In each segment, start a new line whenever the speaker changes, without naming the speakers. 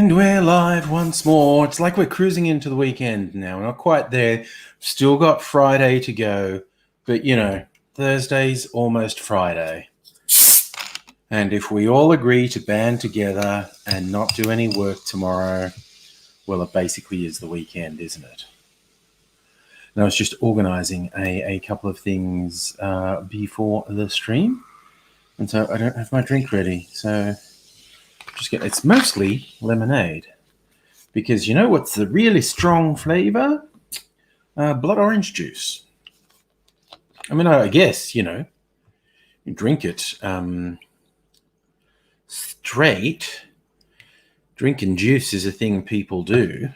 And we're live once more. It's like we're cruising into the weekend now. We're not quite there. Still got Friday to go. But, Thursday's almost Friday. And if we all agree to band together and not do any work tomorrow, well, it basically is the weekend, isn't it? And I was just organising a couple of things before the stream. And so I don't have my drink ready. So it's mostly lemonade. Because you know what's the really strong flavour? Blood orange juice. I mean, I guess, you drink it straight. Drinking juice is a thing people do.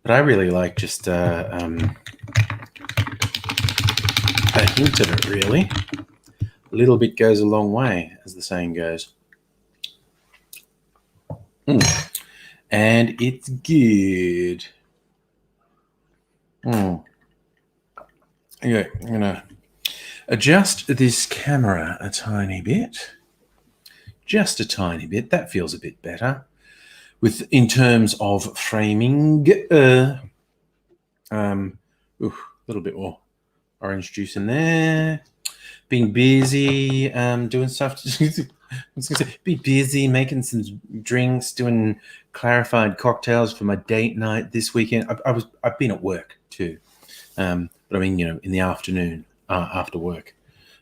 But I really like just a hint of it, really. A little bit goes a long way, as the saying goes. And it's good. Okay, I'm going to adjust this camera a tiny bit. Just a tiny bit. That feels a bit better. In terms of framing. A little bit more orange juice in there. Being busy, doing stuff. I was going to say, be busy making some drinks, doing clarified cocktails for my date night this weekend. I've been at work too, but I mean, in the afternoon after work,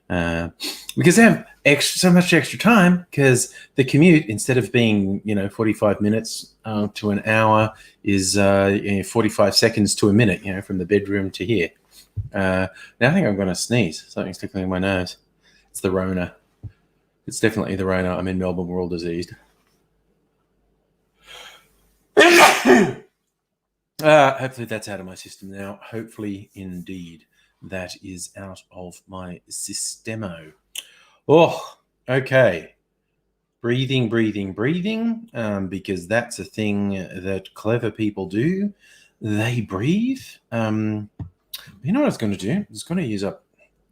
because they have so much extra time. Because the commute, instead of being 45 minutes to an hour, is 45 seconds to a minute. From the bedroom to here. Now I think I'm going to sneeze. Something's tickling my nose. It's the Rona. It's definitely the Rona. I'm in Melbourne. We're all diseased. Hopefully that's out of my system now. Hopefully, indeed, that is out of my systemo. Oh, okay. Breathing, because that's a thing that clever people do. They breathe. You know what I was going to do? I was going to use up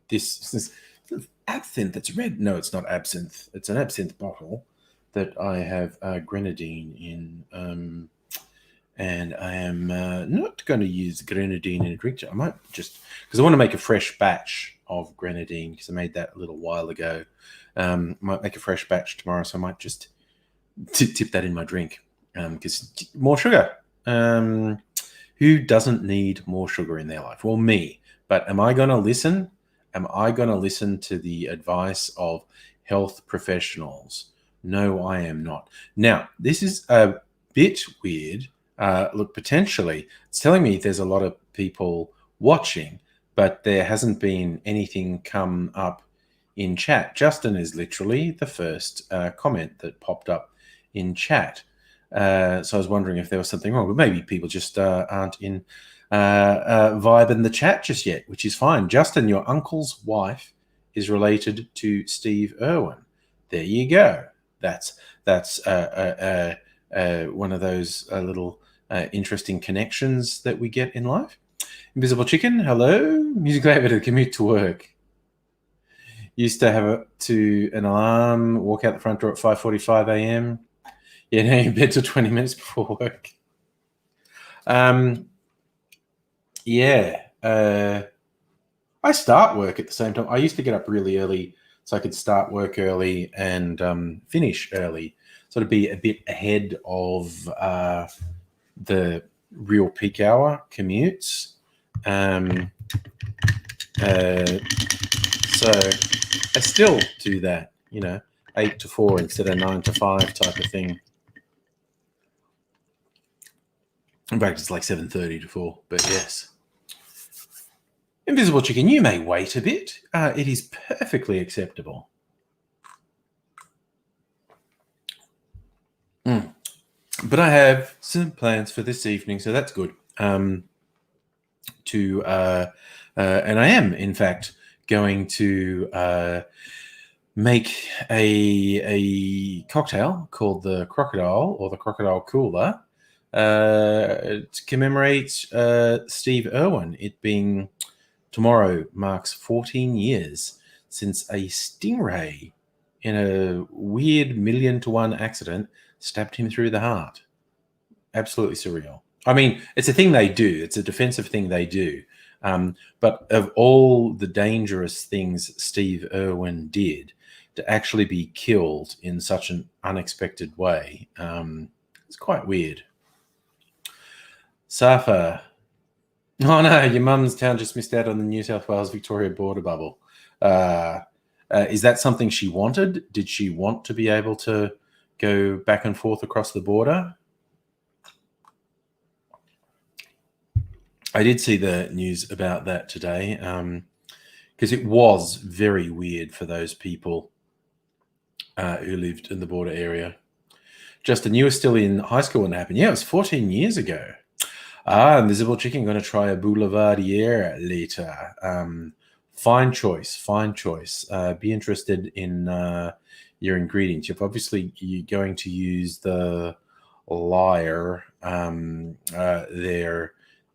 this absinthe that's red. No, it's not absinthe. It's an absinthe bottle that I have grenadine in. And I am not going to use grenadine in a drink. I might just, because I want to make a fresh batch of grenadine, because I made that a little while ago. Might make a fresh batch tomorrow, so I might just tip that in my drink. Because more sugar. Who doesn't need more sugar in their life? Well, me. But am I going to listen? Am I going to listen to the advice of health professionals? No, I am not. Now, this is a bit weird. Look, potentially, it's telling me there's a lot of people watching, but there hasn't been anything come up in chat. Justin is literally the first comment that popped up in chat. So I was wondering if there was something wrong, but maybe people just aren't in vibe in the chat just yet, which is fine. Justin, your uncle's wife is related to Steve Irwin. There you go. That's one of those little interesting connections that we get in life. Invisible Chicken, hello. Musically able to commute to work. Used to have an alarm, walk out the front door at 5:45 a.m. Yeah, now you're in bed till 20 minutes before work. I start work at the same time. I used to get up really early so I could start work early and finish early. So to be a bit ahead of the real peak hour commutes. So I still do that, 8 to 4 instead of 9 to 5 type of thing. In fact, it's like 7:30 to 4, but yes. Invisible Chicken, you may wait a bit. It is perfectly acceptable. But I have some plans for this evening, so that's good. And I am, in fact, going to make a cocktail called the Crocodile, or the Crocodile Cooler, to commemorate Steve Irwin. It being tomorrow marks 14 years since a stingray in a weird 1,000,000-to-1 accident, stabbed him through the heart. Absolutely surreal. I mean, it's a thing they do. It's a defensive thing they do. But of all the dangerous things Steve Irwin did, to actually be killed in such an unexpected way, it's quite weird. Safa. Oh no, your mum's town just missed out on the New South Wales Victoria border bubble. Is that something she wanted? Did she want to be able to go back and forth across the border? I did see the news about that today, because it was very weird for those people who lived in the border area. Justin, you were still in high school when it happened. Yeah, it was 14 years ago. Invisible Chicken, going to try a Boulevardier later. Fine choice, fine choice. Be interested in your ingredients. You're going to use the Lyre,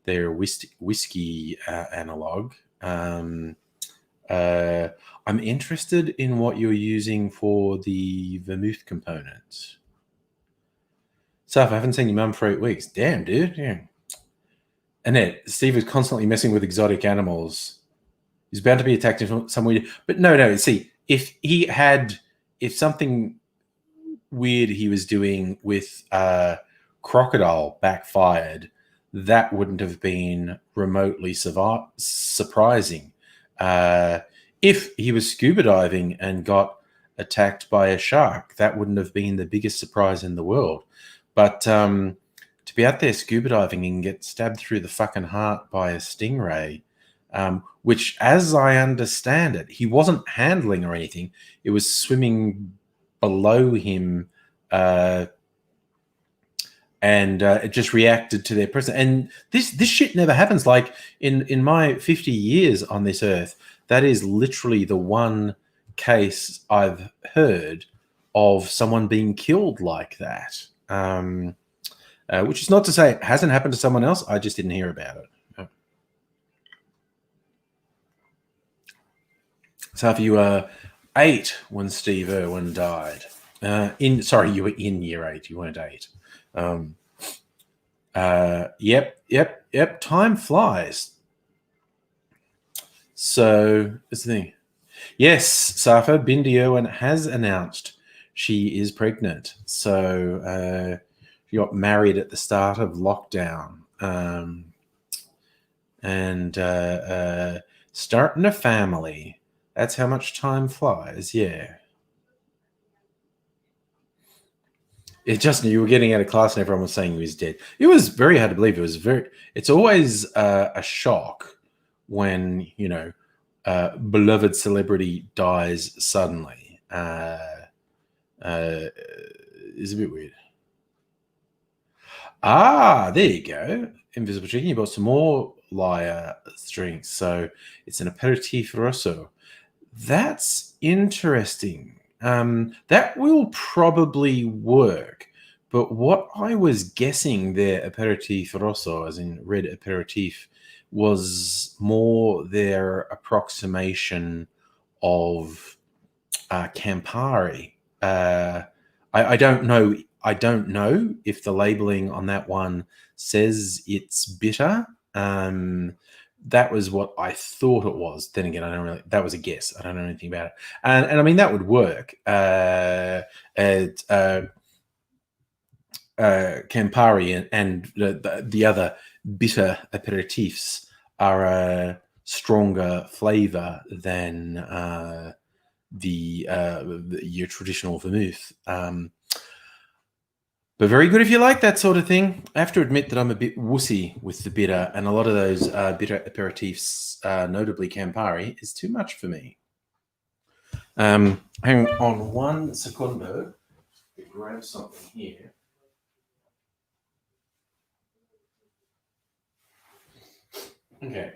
their whiskey analog. I'm interested in what you're using for the vermouth component. So I haven't seen your mum for 8 weeks. Damn, dude. Yeah. Annette, Steve is constantly messing with exotic animals. He's bound to be attacked in some way. But no. See, if something weird he was doing with crocodile backfired, that wouldn't have been remotely surprising. If he was scuba diving and got attacked by a shark, that wouldn't have been the biggest surprise in the world. But to be out there scuba diving and get stabbed through the fucking heart by a stingray, which, as I understand it, he wasn't handling or anything. It was swimming below him, and it just reacted to their presence. And this shit never happens. Like in my 50 years on this earth, that is literally the one case I've heard of someone being killed like that. Which is not to say it hasn't happened to someone else. I just didn't hear about it. So if you were 8 when Steve Irwin died, you were in year 8. You weren't 8. Yep. Time flies. So that's the thing. Yes, Safa, Bindi Irwin has announced she is pregnant. So she got married at the start of lockdown, and starting a family. That's how much time flies. Yeah. Justin, you were getting out of class and everyone was saying he was dead. It was very hard to believe. It's always a shock when, beloved celebrity dies suddenly. It's a bit weird. There you go. Invisible Chicken, you bought some more Lyre drinks. So it's an aperitif rosso. That's interesting. That will probably work. But what I was guessing their aperitif rosso, as in red aperitif, was more their approximation of Campari. I don't know. I don't know if the labeling on that one says it's bitter. That was what I thought it was. Then again, that was a guess. I don't know anything about it. And I mean, that would work. Campari and the other bitter aperitifs are a stronger flavor than your traditional vermouth. But very good if you like that sort of thing. I have to admit that I'm a bit wussy with the bitter, and a lot of those bitter aperitifs, notably Campari, is too much for me. Hang on 1 secundo. Grab something here. Okay.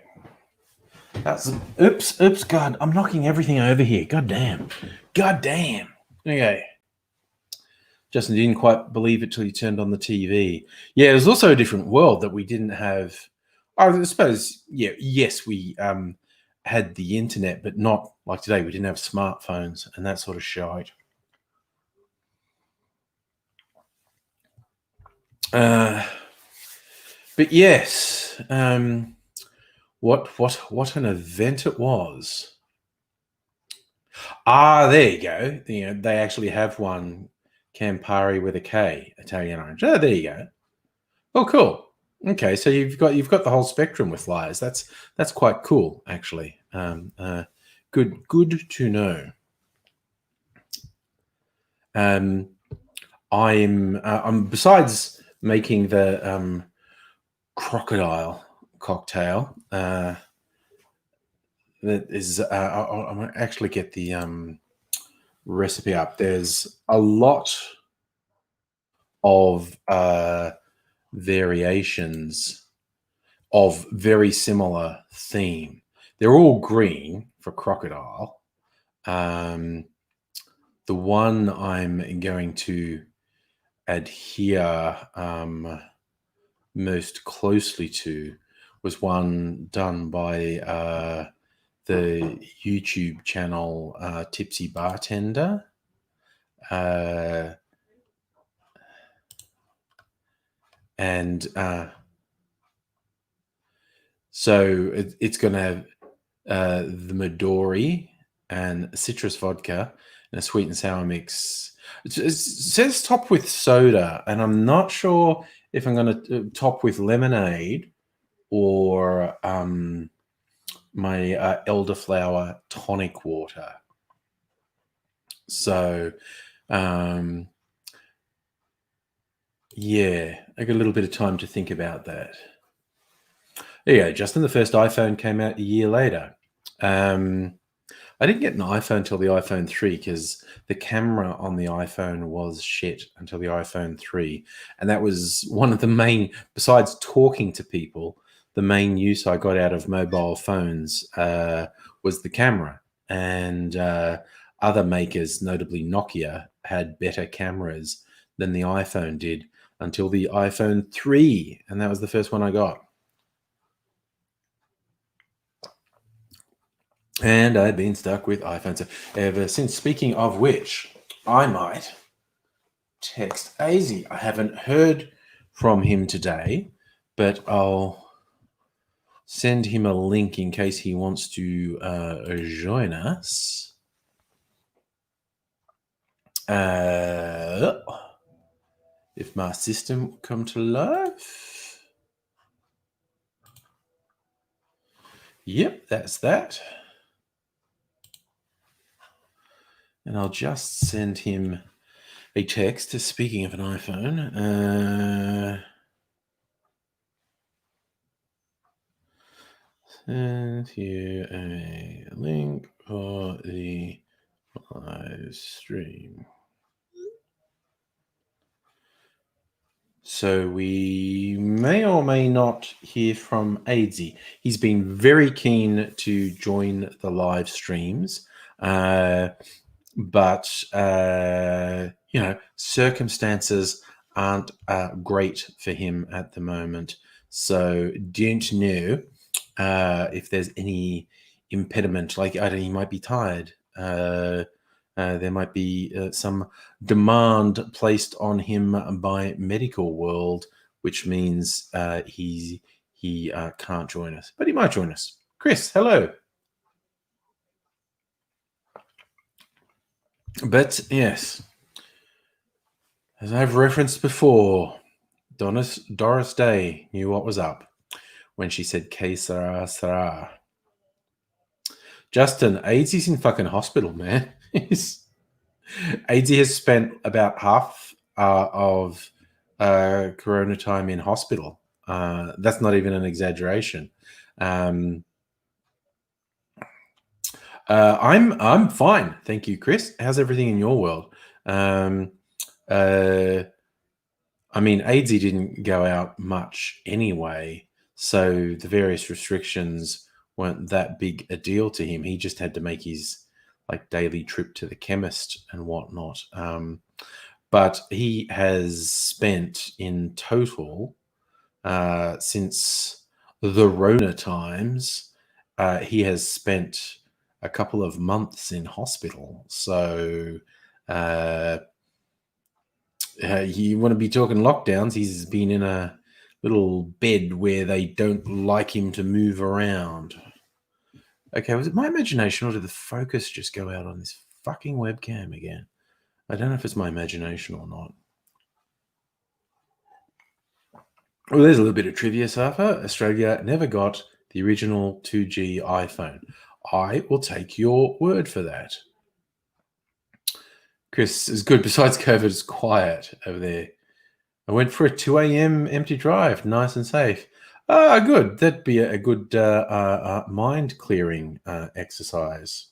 Oops, God, I'm knocking everything over here. God damn. Okay. Justin didn't quite believe it till you turned on the TV. Yeah, it was also a different world that we didn't have. I suppose, yes, we had the internet, but not like today. We didn't have smartphones and that sort of shit. Uh, but yes, what an event it was. Ah, there you go. You know, they actually have one Campari with a K, Italian orange. Oh, there you go. Oh, cool. Okay, so you've got the whole spectrum with lies. That's quite cool, actually. Good to know. Um, I'm besides making the crocodile cocktail. That is, I'm gonna actually get the recipe up. There's a lot of variations of very similar theme. They're all green for crocodile. Um, the one I'm going to adhere most closely to was one done by the YouTube channel Tipsy Bartender. And so it's going to have the Midori and citrus vodka and a sweet and sour mix. It says top with soda, and I'm not sure if I'm going to top with lemonade or my elderflower tonic water. So, yeah, I got a little bit of time to think about that. There you go, Justin. The first iPhone came out a year later. I didn't get an iPhone until the iPhone 3 because the camera on the iPhone was shit until the iPhone 3. And that was one of the main, besides talking to people, the main use I got out of mobile phones was the camera. And other makers, notably Nokia, had better cameras than the iPhone did until the iPhone 3. And that was the first one I got. And I've been stuck with iPhones ever since. Speaking of which, I might text AZ. I haven't heard from him today, but I'll send him a link in case he wants to join us. If my system will come to life. Yep, that's that. And I'll just send him a text. Speaking of an iPhone, send you a link for the live stream. So we may or may not hear from Aidsy. He's been very keen to join the live streams, but circumstances aren't great for him at the moment. So don't know if there's any impediment. Like I don't know, he might be tired. There might be some demand placed on him by Medical World, which means he can't join us, but he might join us. Chris, hello. But yes, as I've referenced before, Doris Day knew what was up when she said "Que sera, sera." Justin, AIDS is in fucking hospital, man. AIDS has spent about half of Corona time in hospital. That's not even an exaggeration. I'm fine, thank you, Chris. How's everything in your world? I mean, AIDSy didn't go out much anyway, so the various restrictions weren't that big a deal to him. He just had to make his like daily trip to the chemist and whatnot. But he has spent in total since the Rona times, he has spent a couple of months in hospital. So You want to be talking lockdowns? He's been in a little bed where they don't like him to move around. Okay, was it my imagination or did the focus just go out on this fucking webcam again? I don't know if it's my imagination or not. Well, there's a little bit of trivia, Safa. Australia never got the original 2G iPhone. I will take your word for that. Chris is good. Besides COVID, it's quiet over there. I went for a 2 a.m. empty drive, nice and safe. Good. That'd be a good mind clearing exercise.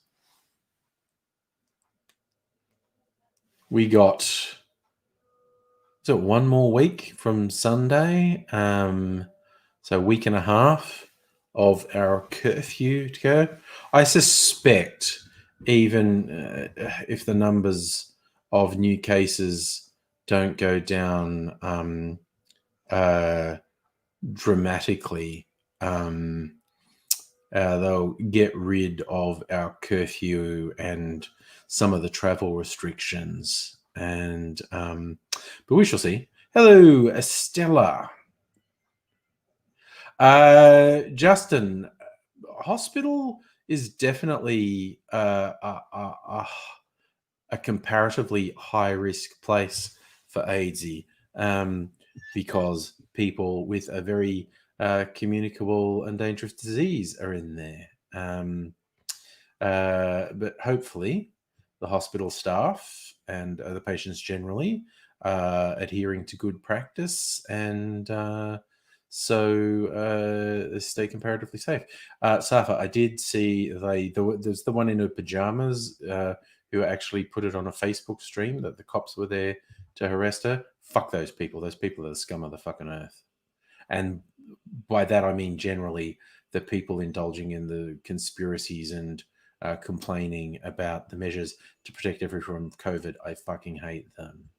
We got one more week from Sunday. So a week and a half of our curfew to go. I suspect even if the numbers of new cases don't go down dramatically, they'll get rid of our curfew and some of the travel restrictions. And but we shall see. Hello, Estella. Justin, hospital is definitely a comparatively high risk place for AIDSy, because people with a very communicable and dangerous disease are in there. But hopefully the hospital staff and the patients generally adhering to good practice and stay comparatively safe. Safa, I did see there's the one in her pajamas who actually put it on a Facebook stream that the cops were there to harass her. Fuck those people. Those people are the scum of the fucking earth. And by that I mean generally the people indulging in the conspiracies and complaining about the measures to protect everyone from COVID. I fucking hate them.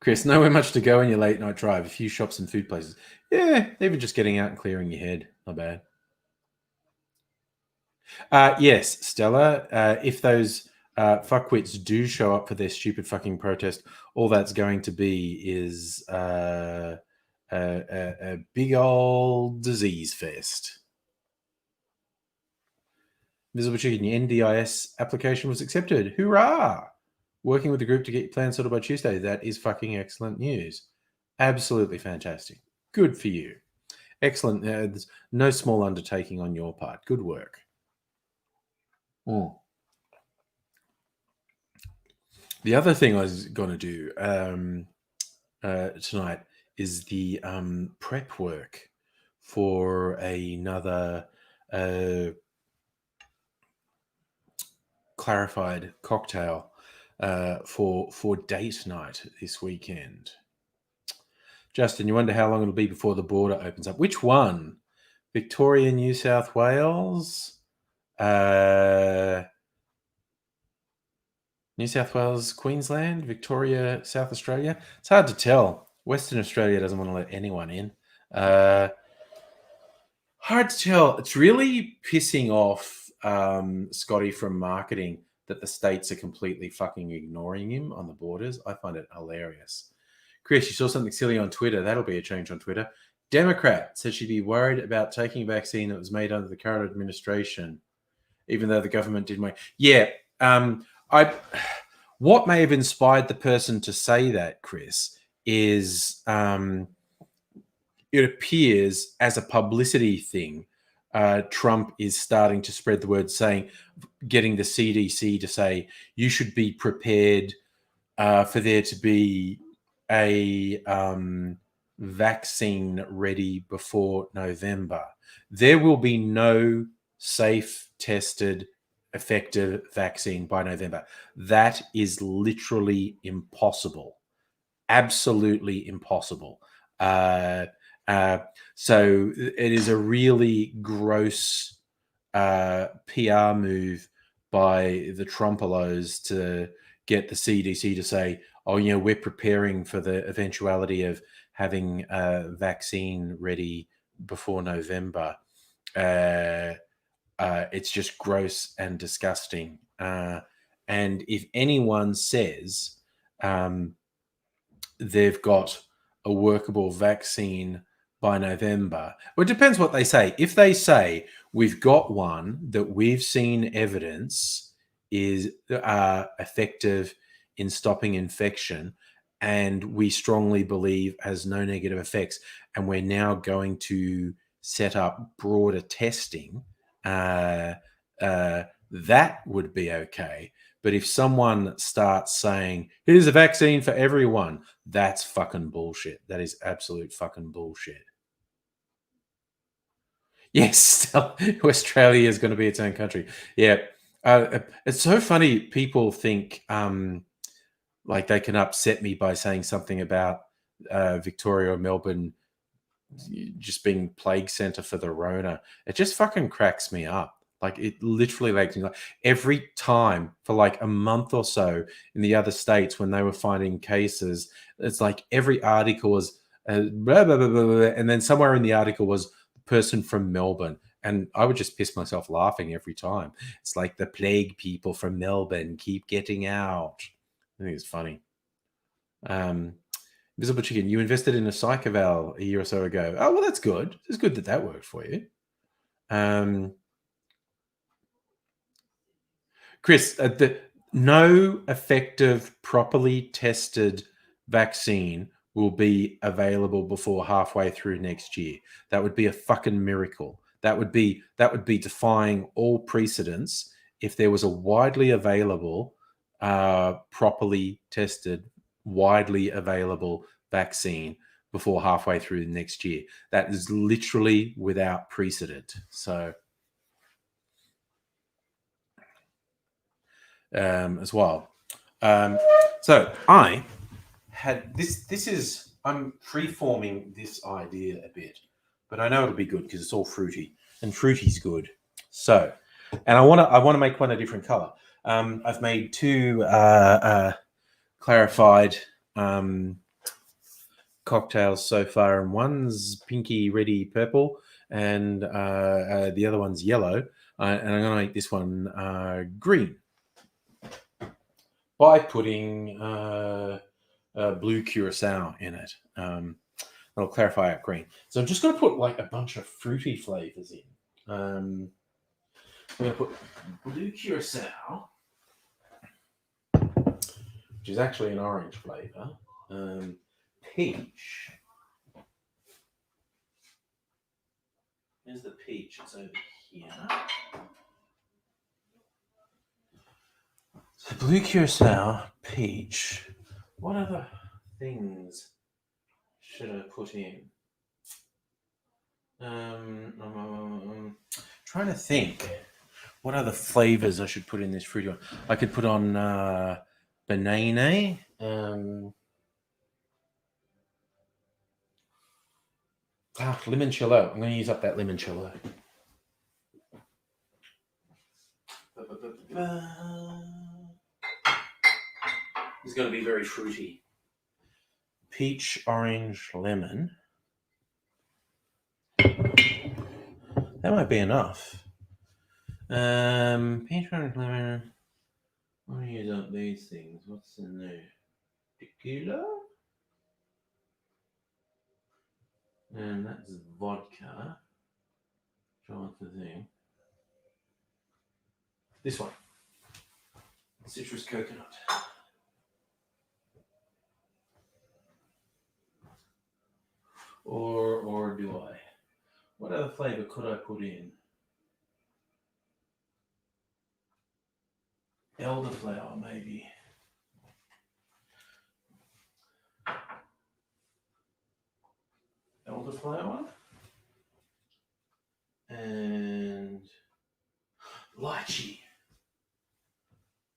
Chris, nowhere much to go on your late night drive. A few shops and food places. Yeah, even just getting out and clearing your head. Not bad. Yes, Stella. If those fuckwits do show up for their stupid fucking protest, all that's going to be is a big old disease fest. Visible Chicken, your NDIS application was accepted. Hoorah! Working with the group to get your plan sorted by Tuesday. That is fucking excellent news. Absolutely fantastic. Good for you. Excellent. There's no small undertaking on your part. Good work. The other thing I was going to do tonight is the prep work for another clarified cocktail for date night this weekend. Justin, you wonder how long it'll be before the border opens up. Which one? Victoria, New South Wales? New South Wales, Queensland, Victoria, South Australia. It's hard to tell. Western Australia doesn't want to let anyone in. Hard to tell. It's really pissing off Scotty from marketing that the states are completely fucking ignoring him on the borders. I find it hilarious. Chris, you saw something silly on Twitter. That'll be a change on Twitter. Democrat said she'd be worried about taking a vaccine that was made under the current administration, even though the government didn't. Yeah. What may have inspired the person to say that, Chris, is it appears as a publicity thing, Trump is starting to spread the word, getting the CDC to say you should be prepared for there to be a vaccine ready before November. There will be no safe, tested, effective vaccine by November. That is literally impossible. Absolutely impossible. So it is a really gross PR move by the Trumpelos to get the CDC to say, oh, we're preparing for the eventuality of having a vaccine ready before November. It's just gross and disgusting. And if anyone says they've got a workable vaccine by November, well, it depends what they say. If they say we've got one that we've seen evidence is effective in stopping infection, and we strongly believe has no negative effects, and we're now going to set up broader testing, that would be okay. But if someone starts saying, here's a vaccine for everyone, that's fucking bullshit. That is absolute fucking bullshit. Yes, Australia is going to be its own country. Yeah. It's so funny. People think like they can upset me by saying something about Victoria or Melbourne just being plague center for the Rona. It just fucking cracks me up. Like it literally makes me like every time for like a month or so in the other states when they were finding cases, it's like every article was blah, blah, blah, blah, blah, and then somewhere in the article was the person from Melbourne. And I would just piss myself laughing every time. It's like the plague people from Melbourne keep getting out. I think it's funny. Visible Chicken, you invested in a Psychoval a year or so ago. Oh, well, that's good. It's good that that worked for you. Chris, no effective, properly tested vaccine will be available before halfway through next year. That would be a fucking miracle. That would be defying all precedents if there was a widely available, properly tested, widely available vaccine before halfway through next year. That is literally without precedent. So as well. So I had this. I'm free-forming this idea a bit, but I know it'll be good because it's all fruity, and fruity's good. So, and I want to make one a different color. I've made two clarified cocktails so far, and one's pinky, reddy, purple, and the other one's yellow. And I'm going to make this one green by putting blue curacao in it. That'll clarify out green. So I'm just going to put like a bunch of fruity flavors in. I'm going to put blue curacao, which is actually an orange flavor. Peach. Here's the peach. It's over here. So blue curacao, peach. What other things should I put in? Trying to think what other flavors I should put in this fruity one. I could put on banana. Limoncello. I'm going to use up that limoncello. It's going to be very fruity. Peach, orange, lemon. That might be enough. Peach, orange, lemon. I'm going to use up these things. What's in there? Tequila? And that's vodka. What's the thing? This one. Citrus coconut. Or do I? What other flavor could I put in? Elderflower, maybe. Elderflower. And lychee.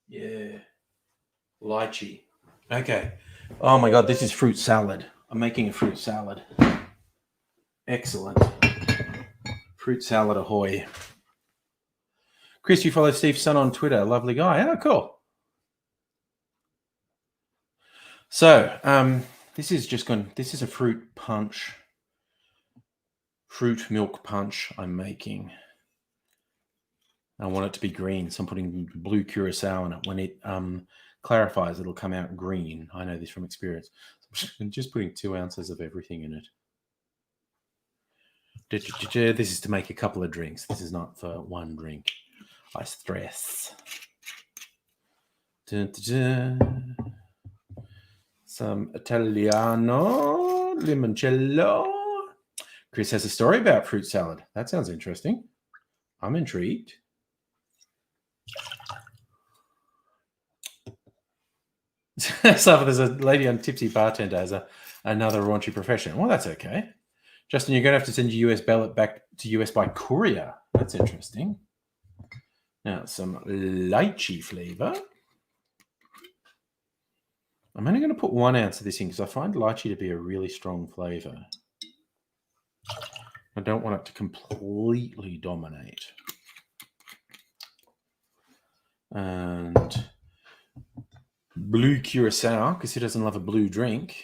Yeah. Lychee. Okay. Oh my God, this is fruit salad. I'm making a fruit salad. Excellent. Fruit salad ahoy. Chris, you follow Steve's son on Twitter. Lovely guy. Oh, cool. So, this is a fruit punch. Fruit milk punch I'm making. I want it to be green, so I'm putting blue curacao in it. When it clarifies, it'll come out green. I know this from experience. So I'm just putting 2 ounces of everything in it. This is to make a couple of drinks. This is not for one drink. I stress. Some Italiano limoncello. Chris has a story about fruit salad. That sounds interesting. I'm intrigued. So there's a lady on Tipsy Bartender as another raunchy profession. Well, that's okay. Justin, you're going to have to send your US ballot back to US by courier. That's interesting. Now, some lychee flavor. I'm only going to put 1 ounce of this in because I find lychee to be a really strong flavor. I don't want it to completely dominate. And blue curacao, because who doesn't love a blue drink?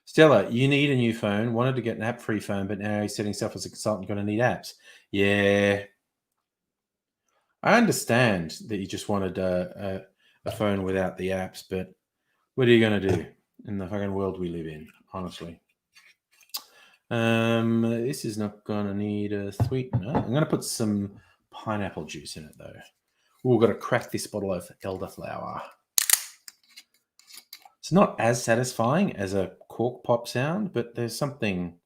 Stella, you need a new phone. Wanted to get an app-free phone, but now he's setting himself as a consultant. Going to need apps. Yeah. I understand that you just wanted a phone without the apps, but what are you going to do in the fucking world we live in, honestly? This is not going to need a sweetener. I'm going to put some pineapple juice in it, though. Ooh, we've got to crack this bottle of elderflower. It's not as satisfying as a cork pop sound, but there's something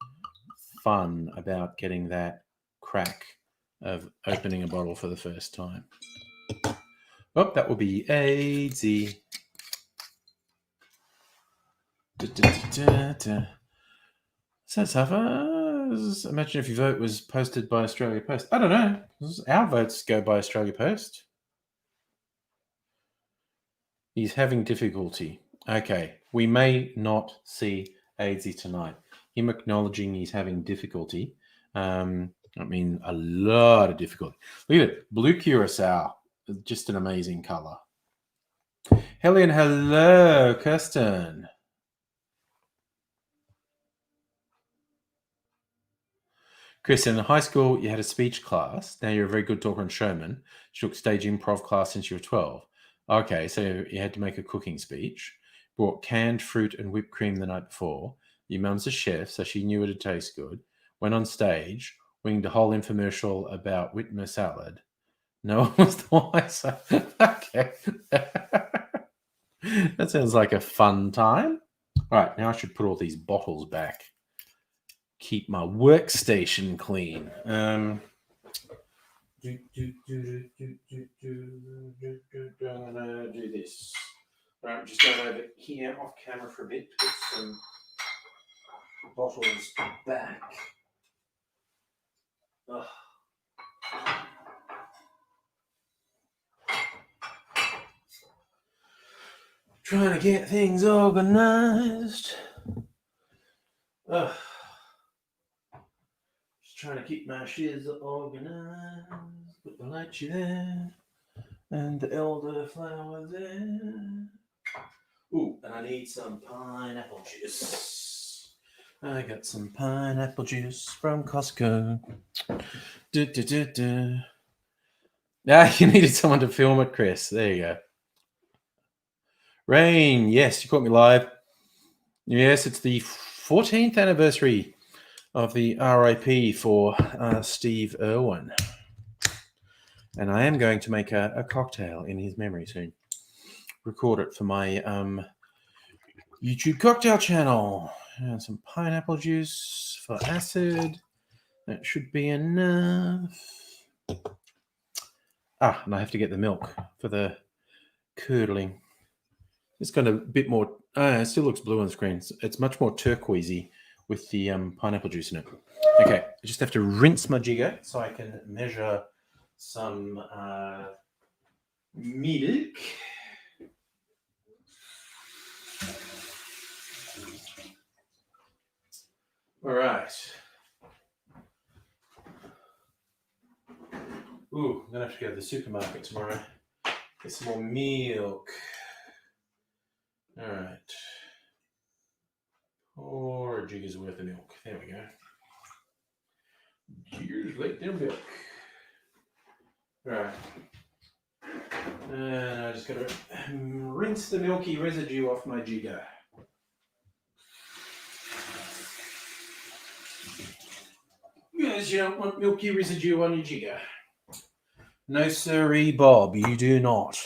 fun about getting that crack of opening a bottle for the first time. Oh, that will be easy. So, Safa, imagine if your vote was posted by Australia Post. I don't know. Our votes go by Australia Post. He's having difficulty. Okay, we may not see Aidsy tonight. Him acknowledging he's having difficulty. I mean, a lot of difficulty. Look at it. Blue curacao. Just an amazing color. Helen, hello, Kirsten. Chris, in high school, you had a speech class. Now you're a very good talker and showman. She took stage improv class since you were 12. Okay, so you had to make a cooking speech. Brought canned fruit and whipped cream the night before. Your mum's a chef, so she knew it'd taste good. Went on stage, winged a whole infomercial about Whitmer salad. No one was the wiser. Okay. That sounds like a fun time. All right, now I should put all these bottles back. Keep my workstation clean. I'm gonna do this. All right, I'm just going over here off camera for a bit to put some bottles back. Ugh. Trying to get things organized. Ugh. Just trying to keep my shiz organized. Put the lychee there. And the elderflower there. Ooh, and I need some pineapple juice. I got some pineapple juice from Costco. You needed someone to film it, Chris. There you go. Rain, yes, you caught me live. Yes, it's the 14th anniversary of the RIP for Steve Irwin. And I am going to make a cocktail in his memory soon. Record it for my YouTube cocktail channel. And some pineapple juice for acid. That should be enough. And I have to get the milk for the curdling. It's got a bit more. It still looks blue on the screen. It's much more turquoisey with the pineapple juice in it. Okay, I just have to rinse my jigger so I can measure some milk. All right. Ooh, I'm gonna have to go to the supermarket tomorrow. Get some more milk. All right. Or a jigger's worth of milk. There we go. Jiggers like their milk. Right. And I just got to rinse the milky residue off my jigger. Yes, you don't want milky residue on your jigger. No, sirree, Bob, you do not.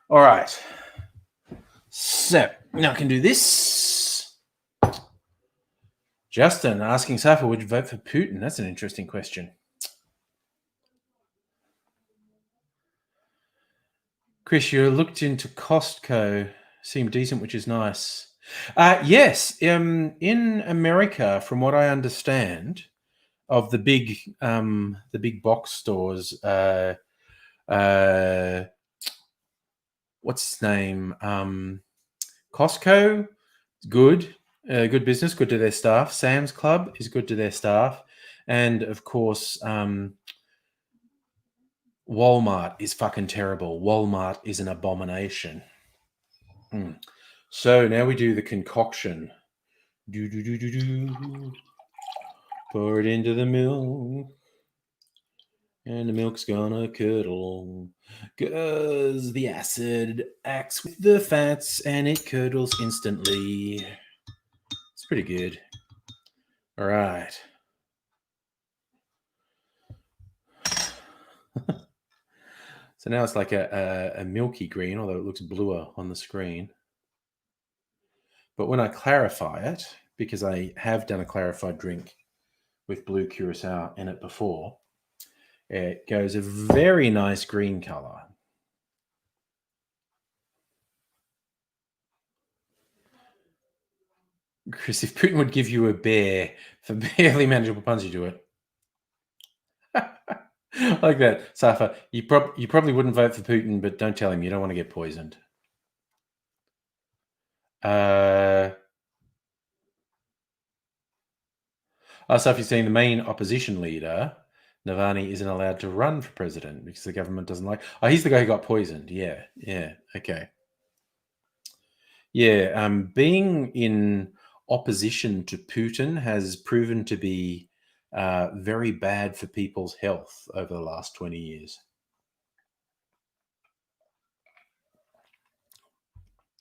All right. So now I can do this. Justin asking Safa, would you vote for Putin? That's an interesting question. Chris, you looked into Costco. Seemed decent, which is nice. Yes, in America, from what I understand, of the big box stores, what's its name? Costco, good, good business, good to their staff. Sam's Club is good to their staff, and of course, Walmart is fucking terrible. Walmart is an abomination. So now we do the concoction. Do do do do do. Pour it into the milk. And the milk's gonna curdle. Cause the acid acts with the fats and it curdles instantly. It's pretty good. All right. So now it's like a milky green, although it looks bluer on the screen. But when I clarify it, because I have done a clarified drink with blue curacao in it before, it goes a very nice green color. Chris, if Putin would give you a bear for barely manageable puns, you do it. Like that, Safa. You probably wouldn't vote for Putin, but don't tell him you don't want to get poisoned. So if you're saying the main opposition leader, Navalny, isn't allowed to run for president because the government doesn't like. Oh, he's the guy who got poisoned. Yeah. Okay. Yeah. Being in opposition to Putin has proven to be very bad for people's health over the last 20 years.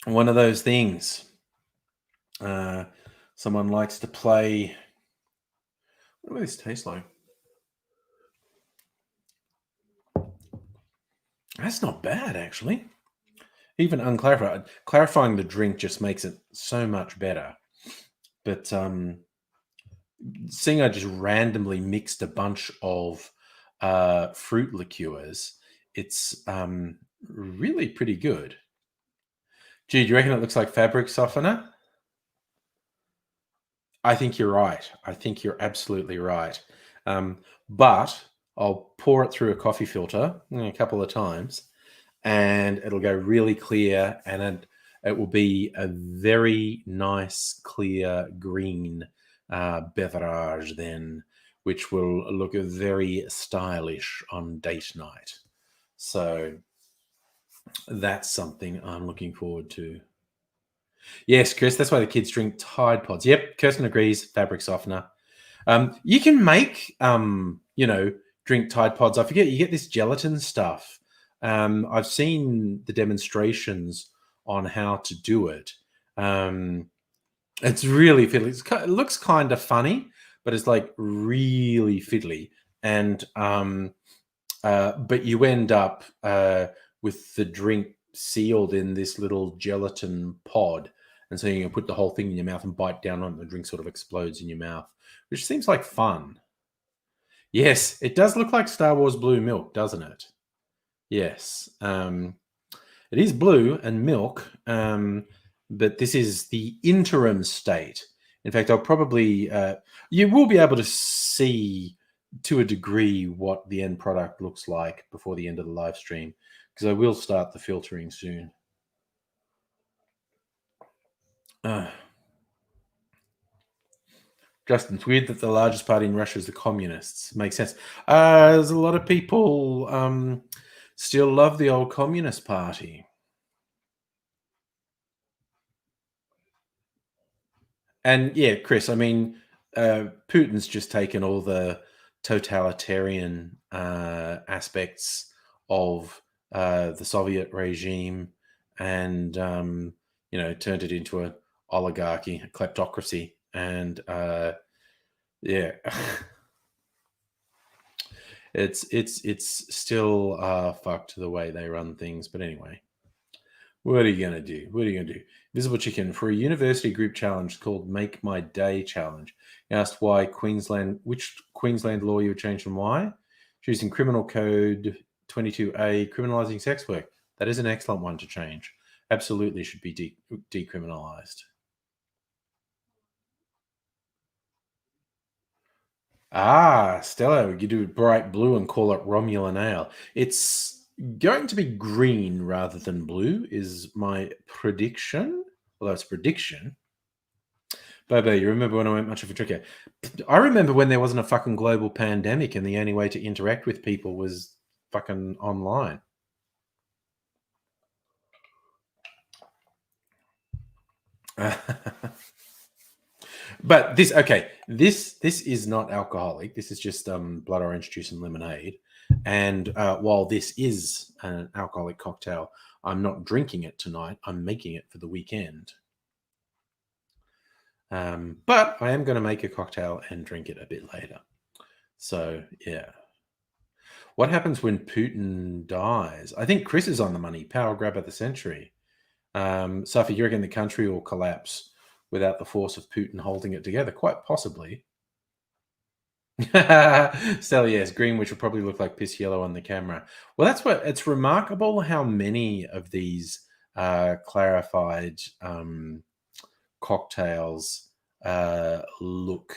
One of those things. Someone likes to play. What does this taste like? That's not bad, actually. Even unclarified. Clarifying the drink just makes it so much better. But seeing I just randomly mixed a bunch of fruit liqueurs, it's really pretty good. Gee, do you reckon it looks like fabric softener? I think you're right. I think you're absolutely right. But I'll pour it through a coffee filter a couple of times and it'll go really clear and it will be a very nice, clear green beverage then, which will look very stylish on date night. So that's something I'm looking forward to. Yes, Chris, that's why the kids drink Tide Pods. Yep, Kirsten agrees, fabric softener. You can make, drink Tide Pods. I forget, you get this gelatin stuff. I've seen the demonstrations on how to do it. It's really fiddly. It looks kind of funny, but it's like really fiddly. And but you end up with the drink sealed in this little gelatin pod. And so you can put the whole thing in your mouth and bite down on it, and the drink sort of explodes in your mouth, which seems like fun. Yes, it does look like Star Wars blue milk, doesn't it? Yes. It is blue and milk, but this is the interim state. In fact, I'll probably, you will be able to see to a degree what the end product looks like before the end of the live stream, because I will start the filtering soon. Justin, it's weird that the largest party in Russia is the communists. Makes sense. There's a lot of people still love the old Communist Party. And yeah, Chris, I mean, Putin's just taken all the totalitarian aspects of the Soviet regime, and turned it into an oligarchy, a kleptocracy, and yeah, it's still fucked the way they run things. But anyway, what are you gonna do? What are you gonna do? Visible Chicken, for a university group challenge called Make My Day Challenge, he asked which Queensland law you would change and why. Choosing Criminal Code 22A, criminalising sex work. That is an excellent one to change. Absolutely should be decriminalised. Ah, Stella, you do bright blue and call it Romulan ale. It's going to be green rather than blue, is my prediction. Although it's a prediction. Bobo, you remember when I went much of a drinker? I remember when there wasn't a fucking global pandemic and the only way to interact with people was fucking online. But this is not alcoholic. This is just blood orange juice and lemonade. And while this is an alcoholic cocktail, I'm not drinking it tonight. I'm making it for the weekend. But I am going to make a cocktail and drink it a bit later. So yeah. What happens when Putin dies? I think Chris is on the money. Power grab of the century. Safi, you reckon the country will collapse without the force of Putin holding it together? Quite possibly. Stella, yes, green, which will probably look like piss yellow on the camera. Well, that's what it's remarkable how many of these clarified cocktails look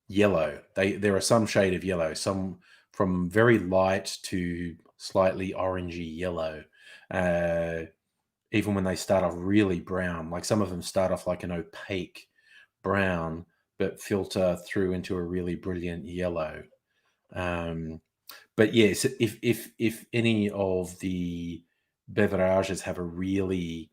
yellow. There are some shade of yellow, some from very light to slightly orangey yellow. Even when they start off really brown, like some of them start off like an opaque brown, but filter through into a really brilliant yellow. But yes, if any of the beverages have a really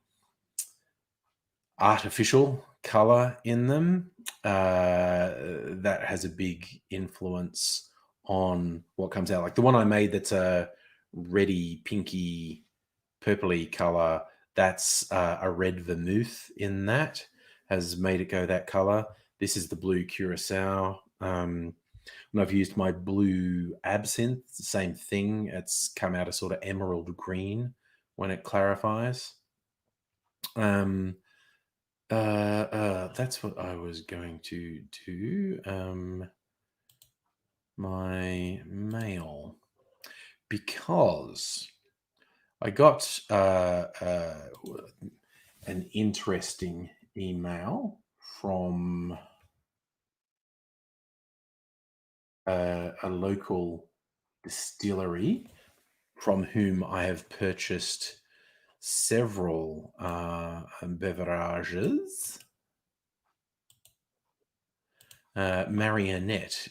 artificial color in them, that has a big influence on what comes out. Like the one I made that's a reddy, pinky, purpley color, that's a red vermouth in that, has made it go that color. This is the blue curacao. When I've used my blue absinthe, the same thing. It's come out a sort of emerald green when it clarifies. That's what I was going to do. My mail, because I got an interesting email from a local distillery from whom I have purchased several beverages. Marionette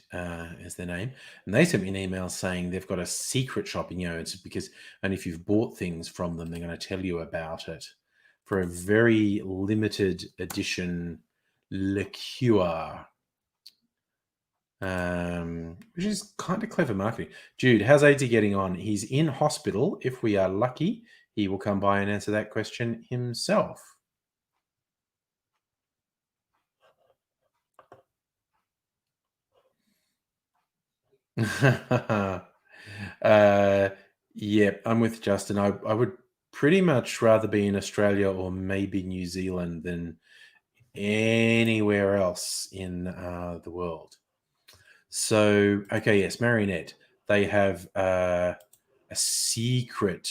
is their name, and they sent me an email saying they've got a secret shop. It's because, and if you've bought things from them, they're going to tell you about it for a very limited edition liqueur, which is kind of clever marketing. Jude, how's AD getting on? He's in hospital. If we are lucky, he will come by and answer that question himself. Yeah, I'm with Justin. I would pretty much rather be in Australia or maybe New Zealand than anywhere else in the world. So, okay, yes, Marionette. They have a secret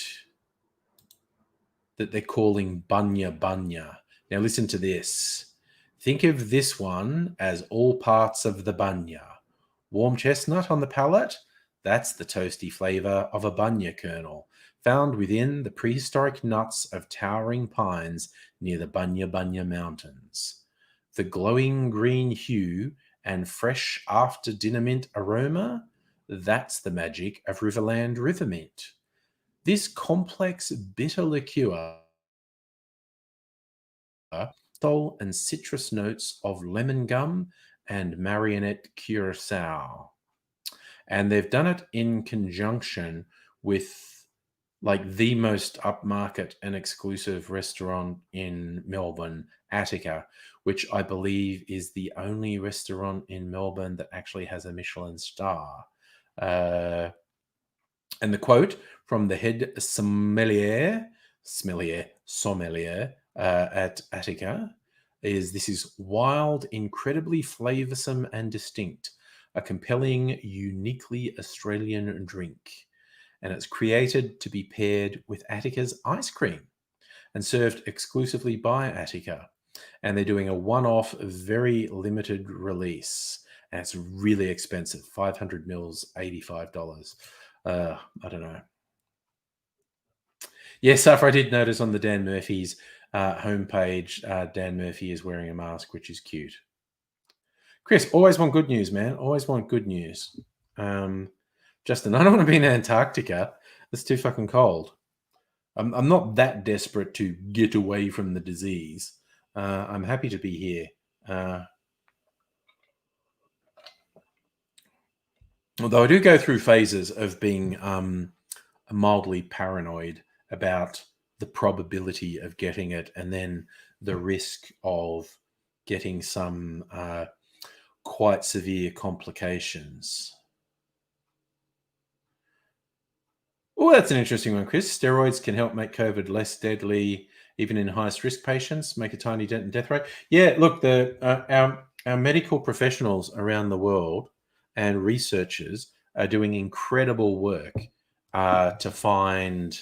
that they're calling Bunya Bunya. Now, listen to this. Think of this one as all parts of the bunya. Warm chestnut on the palate? That's the toasty flavor of a bunya kernel, found within the prehistoric nuts of towering pines near the Bunya Bunya Mountains. The glowing green hue and fresh after dinner mint aroma? That's the magic of Riverland Rivermint. This complex bitter liqueur, soul and citrus notes of lemon gum and Marionette Curacao. And they've done it in conjunction with like the most upmarket and exclusive restaurant in Melbourne, Attica, which I believe is the only restaurant in Melbourne that actually has a Michelin star. And the quote from the head sommelier at Attica is, "This is wild, incredibly flavoursome and distinct, a compelling, uniquely Australian drink. And it's created to be paired with Attica's ice cream and served exclusively by Attica. And they're doing a one-off, very limited release. And it's really expensive, 500 mils, $85. I don't know. Yes, Safra, I did notice on the Dan Murphy's homepage, Dan Murphy is wearing a mask, which is cute. Chris, always want good news, man. Always want good news. Justin, I don't want to be in Antarctica. It's too fucking cold. I'm not that desperate to get away from the disease. I'm happy to be here. Although I do go through phases of being mildly paranoid about the probability of getting it and then the risk of getting some quite severe complications. Oh, that's an interesting one, Chris. Steroids can help make COVID less deadly, even in highest risk patients, make a tiny dent in death rate. Yeah, look, our medical professionals around the world and researchers are doing incredible work to find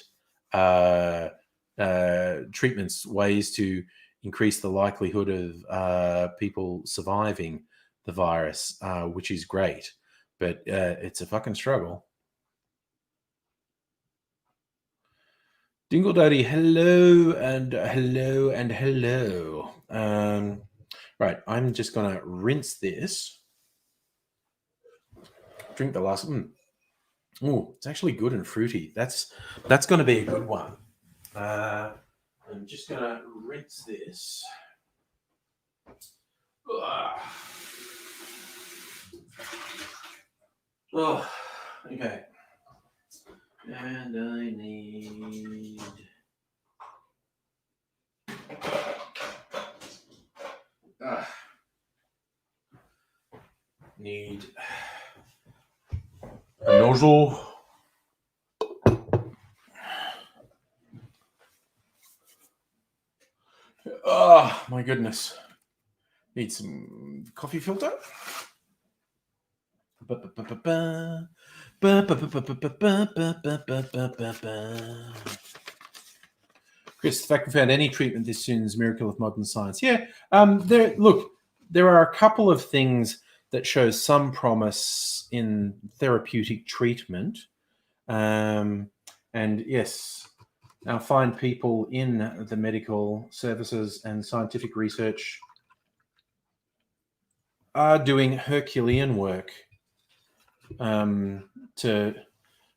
treatments, ways to increase the likelihood of people surviving the virus, which is great. But it's a fucking struggle. Dingle Daddy, hello and hello and hello. Right, I'm just going to rinse this. Drink the last one. Oh, it's actually good and fruity. That's going to be a good one. I'm just going to rinse this. Oh, okay. And I need... need a nozzle. Oh, my goodness. Need some coffee filter. Chris, the fact we found any treatment this soon is a miracle of modern science. Yeah, there are a couple of things that show some promise in therapeutic treatment. And yes, our fine people in the medical services and scientific research are doing Herculean work to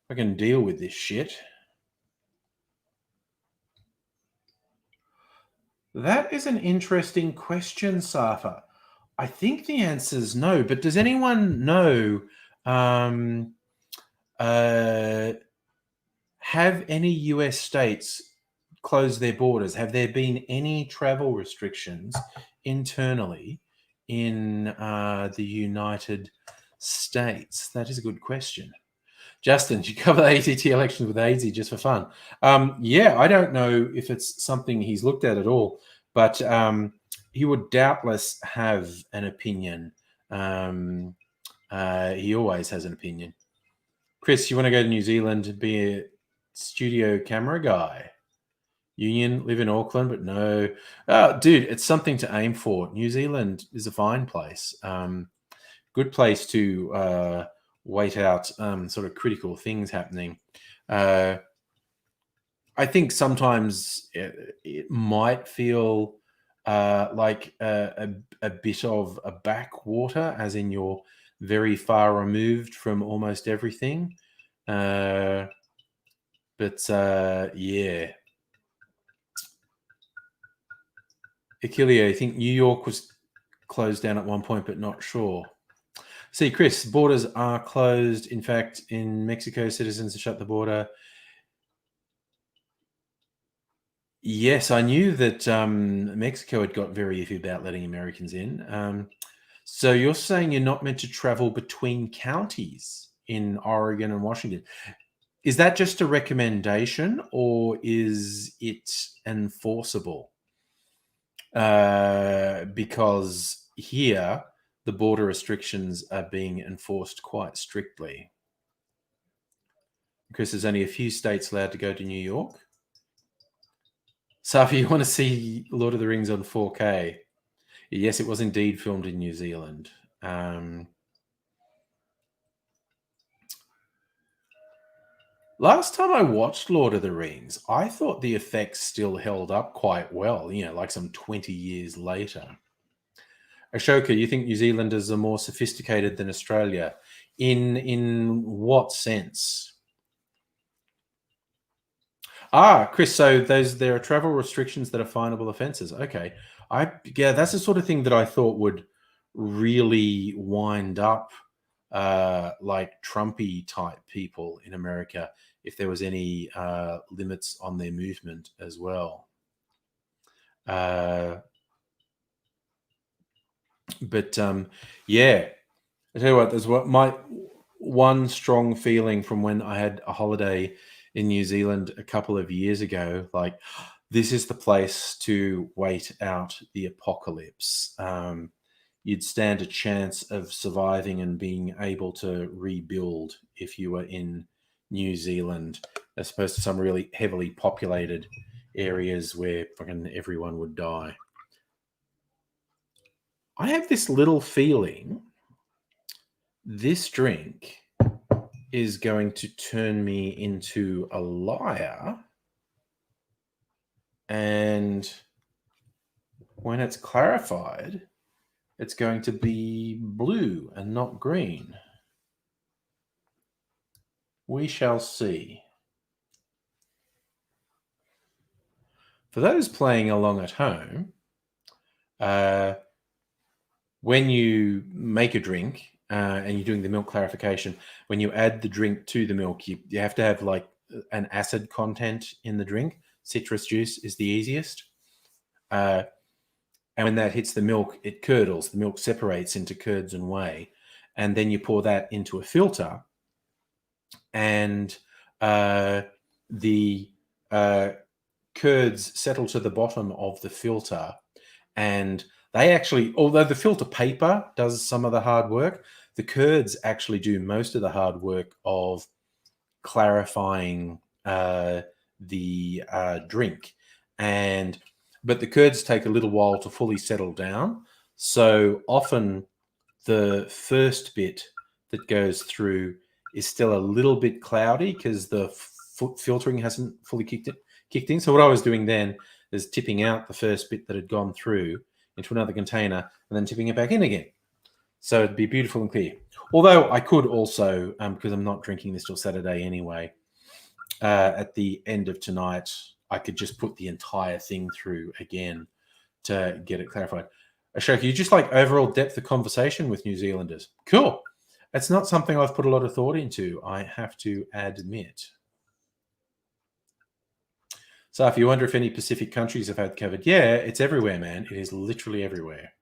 fucking deal with this shit. That is an interesting question, Safa. I think the answer is no, but does anyone know, have any US states closed their borders? Have there been any travel restrictions internally in the United States? That is a good question. Justin, you cover the ACT elections with AZ just for fun. Yeah, I don't know if it's something he's looked at all, but he would doubtless have an opinion. He always has an opinion. Chris, you want to go to New Zealand and be a studio camera guy? Union, live in Auckland, but no. Dude, it's something to aim for. New Zealand is a fine place. Good place to wait out sort of critical things happening. I think sometimes it might feel like a bit of a backwater, as in you're very far removed from almost everything. Yeah. Achille, I think New York was closed down at one point, but not sure. See, Chris, borders are closed. In fact, in Mexico, citizens shut the border. Yes, I knew that Mexico had got very iffy about letting Americans in. So you're saying you're not meant to travel between counties in Oregon and Washington. Is that just a recommendation or is it enforceable? Because here the border restrictions are being enforced quite strictly. Chris, there's only a few states allowed to go to New York. So if you want to see Lord of the Rings on 4K, yes, it was indeed filmed in New Zealand. Last time I watched Lord of the Rings, I thought the effects still held up quite well, like some 20 years later. Ashoka, you think New Zealanders are more sophisticated than Australia? In what sense? Chris, so there are travel restrictions that are finable offences. Okay. That's the sort of thing that I thought would really wind up like Trumpy type people in America if there was any limits on their movement as well. But yeah, I tell you what, there's my one strong feeling from when I had a holiday in New Zealand a couple of years ago. Like, this is the place to wait out the apocalypse. You'd stand a chance of surviving and being able to rebuild if you were in New Zealand, as opposed to some really heavily populated areas where fucking everyone would die. I have this little feeling this drink is going to turn me into a liar. And when it's clarified, it's going to be blue and not green. We shall see. For those playing along at home, when you make a drink and you're doing the milk clarification, when you add the drink to the milk, you have to have like an acid content in the drink. Citrus juice is the easiest. And when that hits the milk, it curdles. The milk separates into curds and whey. And then you pour that into a filter. And the curds settle to the bottom of the filter. And they actually, although the filter paper does some of the hard work, the curds actually do most of the hard work of clarifying the drink. But the curds take a little while to fully settle down. So often the first bit that goes through is still a little bit cloudy because the filtering hasn't fully kicked in. So what I was doing then is tipping out the first bit that had gone through into another container and then tipping it back in again. So it'd be beautiful and clear. Although I could also, because I'm not drinking this till Saturday anyway, at the end of tonight, I could just put the entire thing through again to get it clarified. Ashoka, you just like overall depth of conversation with New Zealanders. Cool. It's not something I've put a lot of thought into, I have to admit. So if you wonder if any Pacific countries have had COVID, yeah, it's everywhere, man. It is literally everywhere.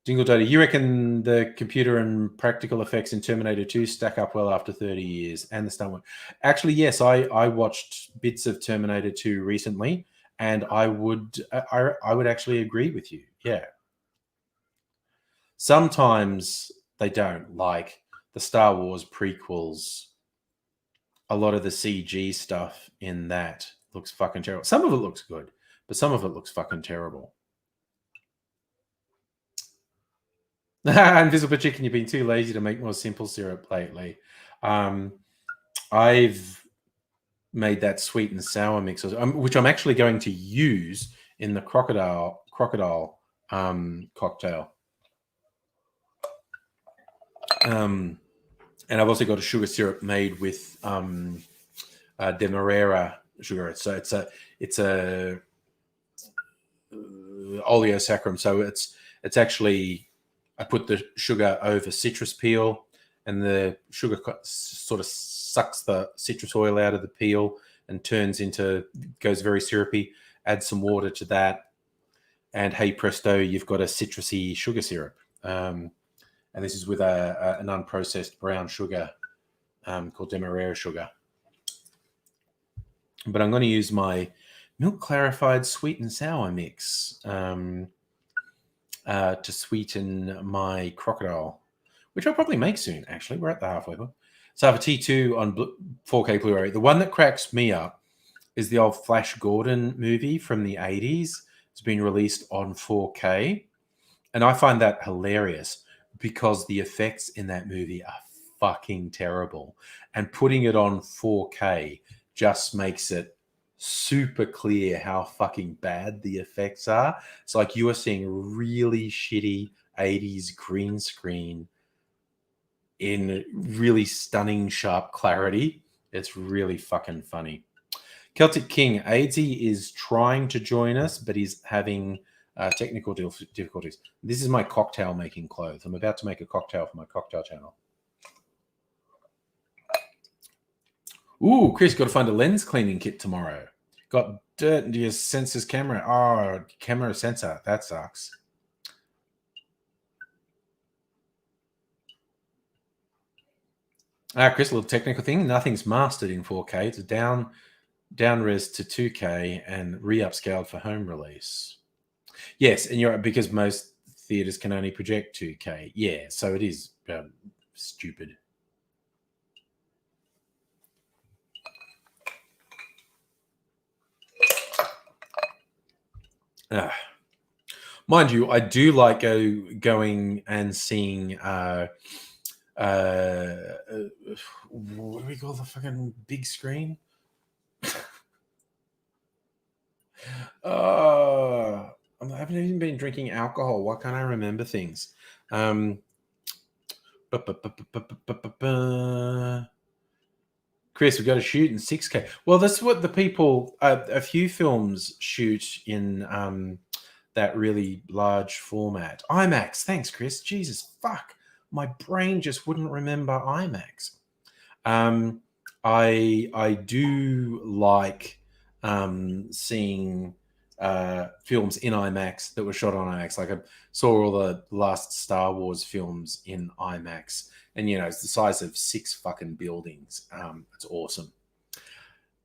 Dingle Daddy, you reckon the computer and practical effects in Terminator 2 stack up well after 30 years and the stunt one? Actually, yes, I watched bits of Terminator 2 recently, and I would actually agree with you. Yeah. Sometimes they don't, like the Star Wars prequels. A lot of the CG stuff in that looks fucking terrible. Some of it looks good, but some of it looks fucking terrible. Invisible Chicken, you've been too lazy to make more simple syrup lately. I've made that sweet and sour mix, which I'm actually going to use in the crocodile cocktail. And I've also got a sugar syrup made with Demerara sugar. So it's a oleosaccharum. So It's actually, I put the sugar over citrus peel, and the sugar sort of sucks the citrus oil out of the peel and goes very syrupy. Add some water to that, and hey presto, you've got a citrusy sugar syrup. And this is with an unprocessed brown sugar called Demerara sugar. But I'm going to use my milk clarified sweet and sour mix to sweeten my crocodile, which I'll probably make soon, actually. We're at the halfway point. So I have a T2 on 4K Blu-ray. The one that cracks me up is the old Flash Gordon movie from the 80s. It's been released on 4K. And I find that hilarious because the effects in that movie are fucking terrible. And putting it on 4K just makes it super clear how fucking bad the effects are. It's like you are seeing really shitty 80s green screen in really stunning, sharp clarity. It's really fucking funny. Celtic King, Aidsy is trying to join us, but he's having technical difficulties. This is my cocktail making clothes. I'm about to make a cocktail for my cocktail channel. Ooh, Chris, got to find a lens cleaning kit tomorrow. Got dirt into your sensor's camera. Oh, camera sensor. That sucks. Chris, a little technical thing. Nothing's mastered in 4K. It's down res to 2K and re-upscaled for home release. Yes, and you're right, because most theaters can only project 2K. Yeah, so it is stupid. Mind you, I do like going and seeing what do we call the fucking big screen? I haven't even been drinking alcohol. Why can't I remember things? Chris, we've got to shoot in 6K. Well, that's what the people, a few films shoot in that really large format. IMAX. Thanks, Chris. Jesus, fuck. My brain just wouldn't remember IMAX. I do like seeing films in IMAX that were shot on IMAX. Like I saw all the last Star Wars films in IMAX, and it's the size of 6 fucking buildings. It's awesome.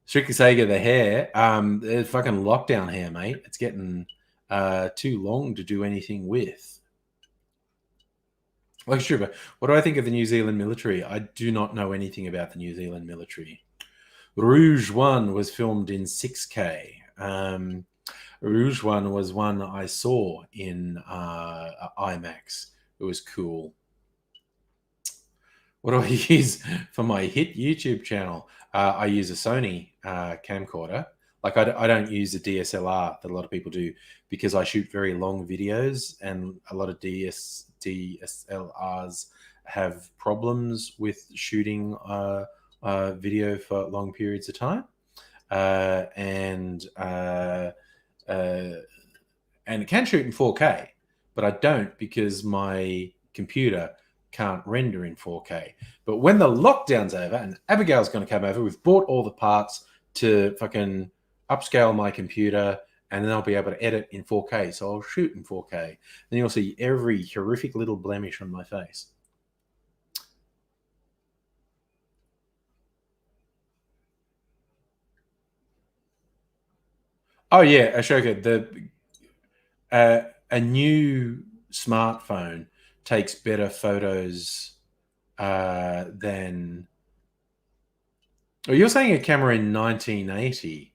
Strictly Sega, the hair, the fucking lockdown hair, mate. It's getting too long to do anything with. Like, sure, but what do I think of the New Zealand military? I do not know anything about the New Zealand military. Rouge One was filmed in 6K. Rouge One was one I saw in IMAX. It was cool. What do I use for my hit YouTube channel? I use a Sony camcorder. Like I don't use a DSLR that a lot of people do because I shoot very long videos, and a lot of DSLRs have problems with shooting video for long periods of time, and it can shoot in 4K, but I don't because my computer can't render in 4K. But when the lockdown's over and Abigail's going to come over, we've bought all the parts to fucking upscale my computer, and then I'll be able to edit in 4K. So I'll shoot in 4K. Then you'll see every horrific little blemish on my face. Oh yeah, Ashoka, a new smartphone takes better photos than. Oh, you're saying a camera in 1980.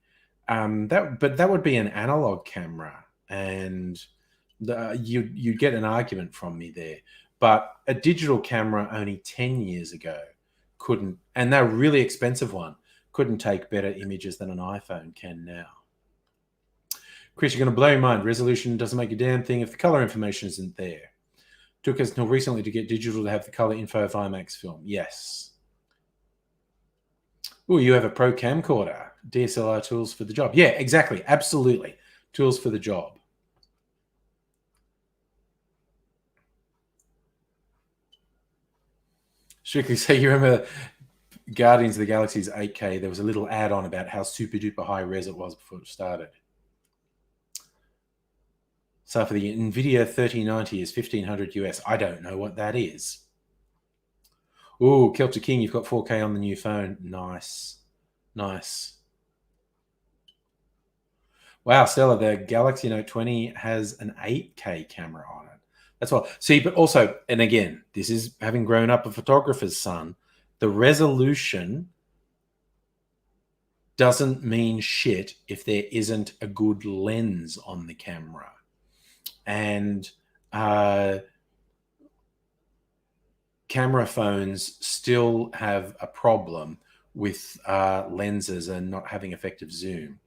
But that would be an analog camera, and you get an argument from me there. But a digital camera only 10 years ago couldn't, and they're a really expensive one, couldn't take better images than an iPhone can now. Chris, you're going to blow your mind. Resolution doesn't make a damn thing if the color information isn't there. Took us until recently to get digital to have the color info of IMAX film. Yes. Oh, you have a pro camcorder. DSLR tools for the job. Yeah, exactly. Absolutely. Tools for the job. Strictly say you remember Guardians of the Galaxy's 8K, there was a little add-on about how super duper high res it was before it started. So for the NVIDIA 3090 is 1500 US. I don't know what that is. Ooh, Celtic King, you've got 4K on the new phone. Nice. Nice. Wow, Stella, the Galaxy Note 20 has an 8K camera on it. That's all. See, but also, and again, this is having grown up a photographer's son, the resolution doesn't mean shit if there isn't a good lens on the camera. And camera phones still have a problem with lenses and not having effective zoom.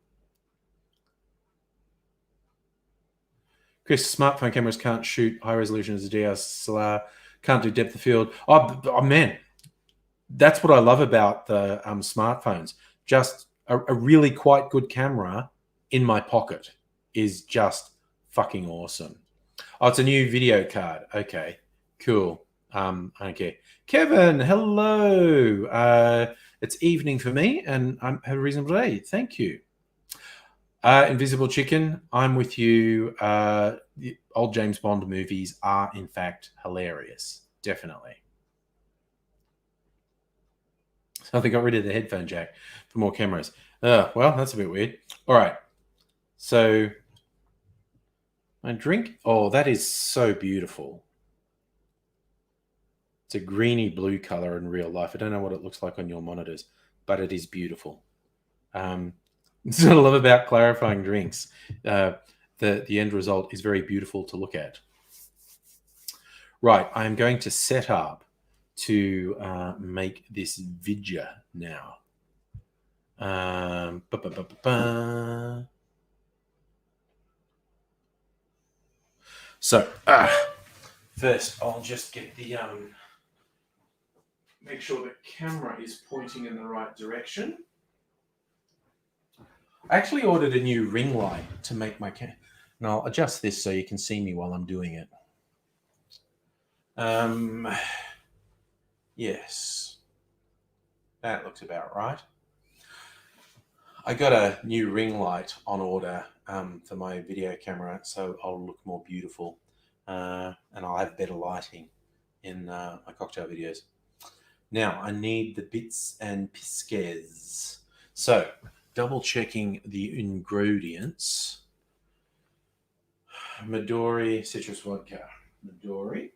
Chris, smartphone cameras can't shoot high resolution as a DSLR, can't do depth of field. Oh man, that's what I love about the smartphones. Just a really quite good camera in my pocket is just fucking awesome. Oh, it's a new video card. Okay, cool. Okay. Kevin, hello. It's evening for me and I have a reasonable day. Thank you. Invisible Chicken, I'm with you. The old James Bond movies are, in fact, hilarious. Definitely. So they got rid of the headphone jack for more cameras. Well, that's a bit weird. All right. So, my drink. Oh, that is so beautiful. It's a greeny blue color in real life. I don't know what it looks like on your monitors, but it is beautiful. That's what I love about clarifying drinks. The end result is very beautiful to look at. Right, I'm going to set up to make this vidya now. So, first I'll just get the make sure the camera is pointing in the right direction. I actually ordered a new ring light to make my camera. And I'll adjust this so you can see me while I'm doing it. Yes. That looks about right. I got a new ring light on order for my video camera, so I'll look more beautiful. And I'll have better lighting in my cocktail videos. Now, I need the bits and pisques. So, double checking the ingredients. Midori citrus vodka. Midori.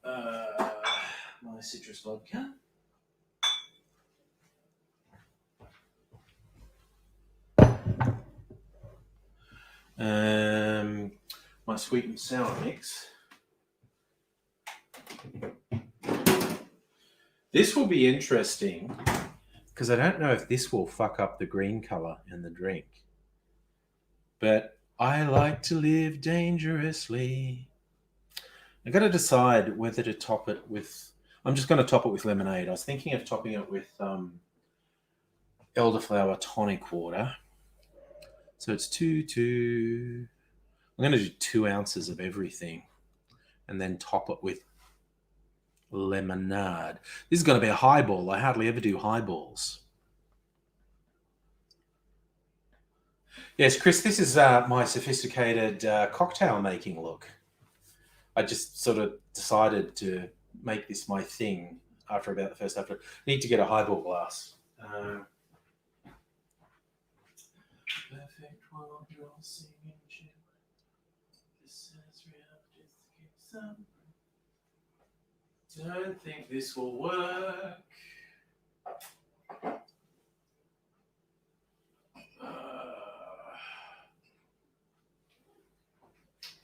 My citrus vodka. My sweet and sour mix. This will be interesting because I don't know if this will fuck up the green color in the drink. But I like to live dangerously. I got to decide whether to top it with... I'm just going to top it with lemonade. I was thinking of topping it with elderflower tonic water. So it's I'm going to do 2 ounces of everything and then top it with lemonade. This is going to be a highball. I hardly ever do highballs. Yes, Chris, this is my sophisticated cocktail making look. I just sort of decided to make this my thing after about the first episode. I need to get a highball glass. Perfect world, you're singing. This is real. Don't think this will work.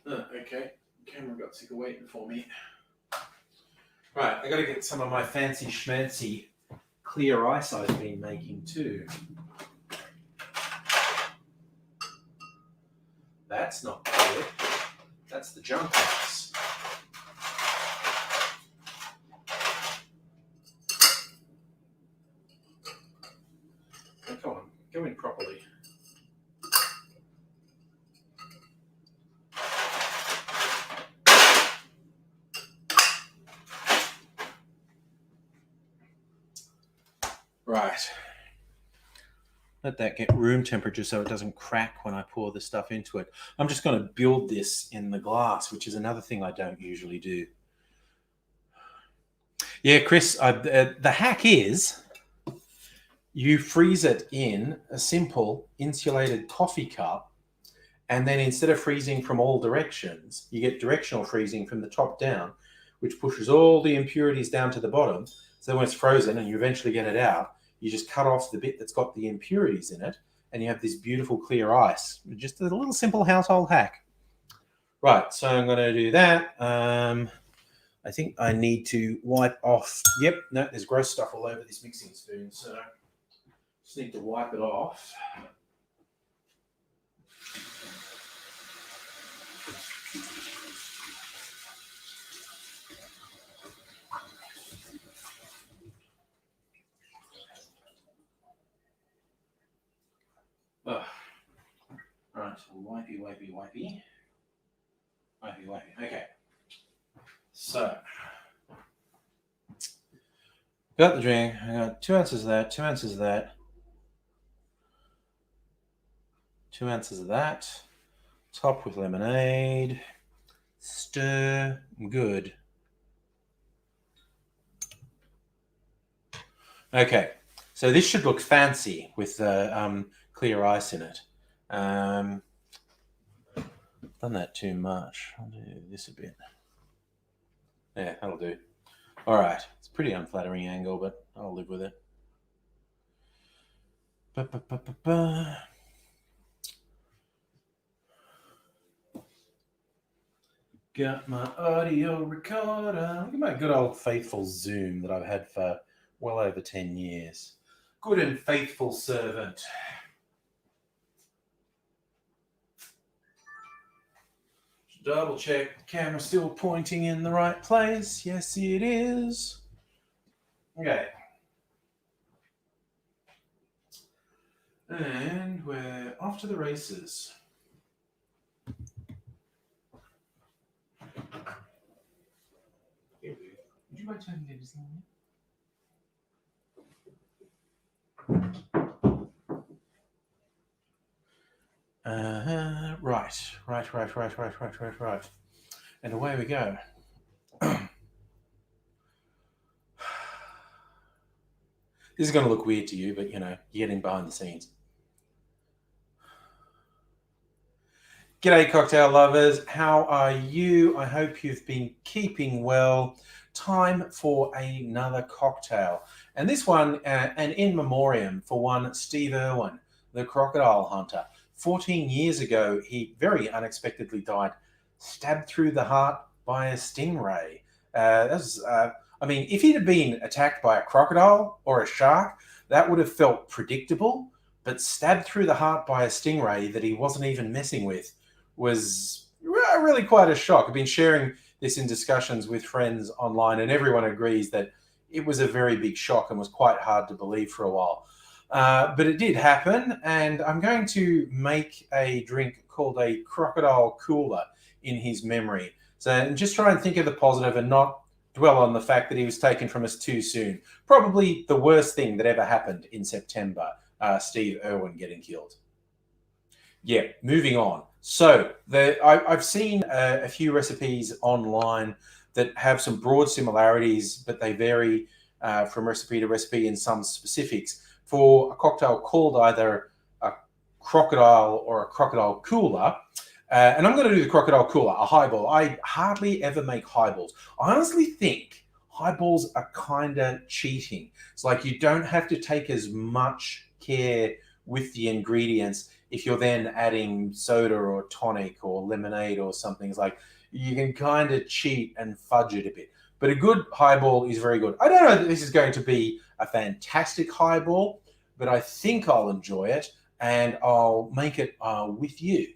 Okay, camera got sick of waiting for me. Right, I got to get some of my fancy schmancy clear ice I've been making too. That's not good. That's the junk ice. Oh, come on, go in properly. Right. Let that get room temperature so it doesn't crack when I pour the stuff into it. I'm just going to build this in the glass, which is another thing I don't usually do. Yeah, Chris, the hack is you freeze it in a simple insulated coffee cup, and then instead of freezing from all directions, you get directional freezing from the top down, which pushes all the impurities down to the bottom. So when it's frozen and you eventually get it out, you just cut off the bit that's got the impurities in it, and you have this beautiful clear ice. Just a little simple household hack. Right, so I'm going to do that. I think I need to wipe off. Yep, no, there's gross stuff all over this mixing spoon, so just need to wipe it off. Ugh. Right, wipey, wipey, wipey. Wipey, wipey. Okay. So, got the drink. I got 2 ounces of that, 2 ounces of that, 2 ounces of that. Top with lemonade. Stir. Good. Okay. So this should look fancy with the clear ice in it. Done that too much. I'll do this a bit. Yeah, that'll do. All right. It's a pretty unflattering angle, but I'll live with it. Got my audio recorder. Look at my good old faithful Zoom that I've had for well over 10 years. Good and faithful servant. Double check the camera's still pointing in the right place. Yes, it is. Okay. And we're off to the races. Would you mind turning this on? Right. And away we go. This is going to look weird to you, but you know, you're getting behind the scenes. G'day, cocktail lovers. How are you? I hope you've been keeping well. Time for another cocktail. And this one, an in memoriam for one Steve Irwin, the crocodile hunter. 14 years ago, he very unexpectedly died, stabbed through the heart by a stingray. I mean, if he'd have been attacked by a crocodile or a shark, that would have felt predictable. But stabbed through the heart by a stingray that he wasn't even messing with was really quite a shock. I've been sharing this in discussions with friends online, and everyone agrees that it was a very big shock and was quite hard to believe for a while. But it did happen, and I'm going to make a drink called a crocodile cooler in his memory. So just try and think of the positive and not dwell on the fact that he was taken from us too soon. Probably the worst thing that ever happened in September, Steve Irwin getting killed. Yeah, moving on. So I've seen a few recipes online that have some broad similarities, but they vary from recipe to recipe in some specifics. For a cocktail called either a crocodile or a crocodile cooler, and I'm going to do the crocodile cooler, a highball. I hardly ever make highballs. I honestly think highballs are kind of cheating. It's like you don't have to take as much care with the ingredients if you're then adding soda or tonic or lemonade or something. It's like you can kind of cheat and fudge it a bit. But a good highball is very good. I don't know that this is going to be a fantastic highball, but I think I'll enjoy it, and I'll make it with you.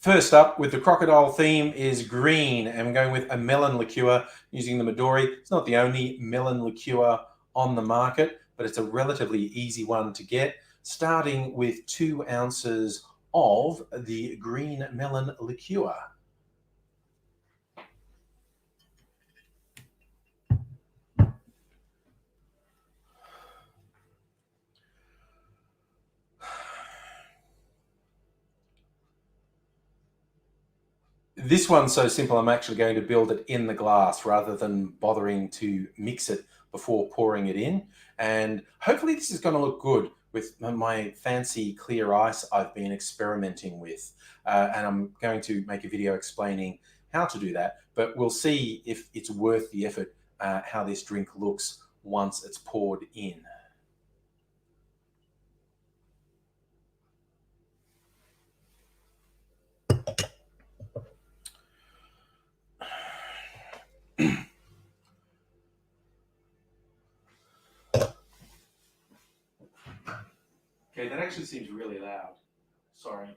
First up, with the crocodile theme, is green, and I'm going with a melon liqueur using the Midori. It's not the only melon liqueur on the market, but it's a relatively easy one to get, starting with 2 ounces of the green melon liqueur. This one's so simple, I'm actually going to build it in the glass rather than bothering to mix it before pouring it in. And hopefully this is going to look good with my fancy clear ice I've been experimenting with. And I'm going to make a video explaining how to do that. But we'll see if it's worth the effort, how this drink looks once it's poured in. Okay, that actually seems really loud. Sorry.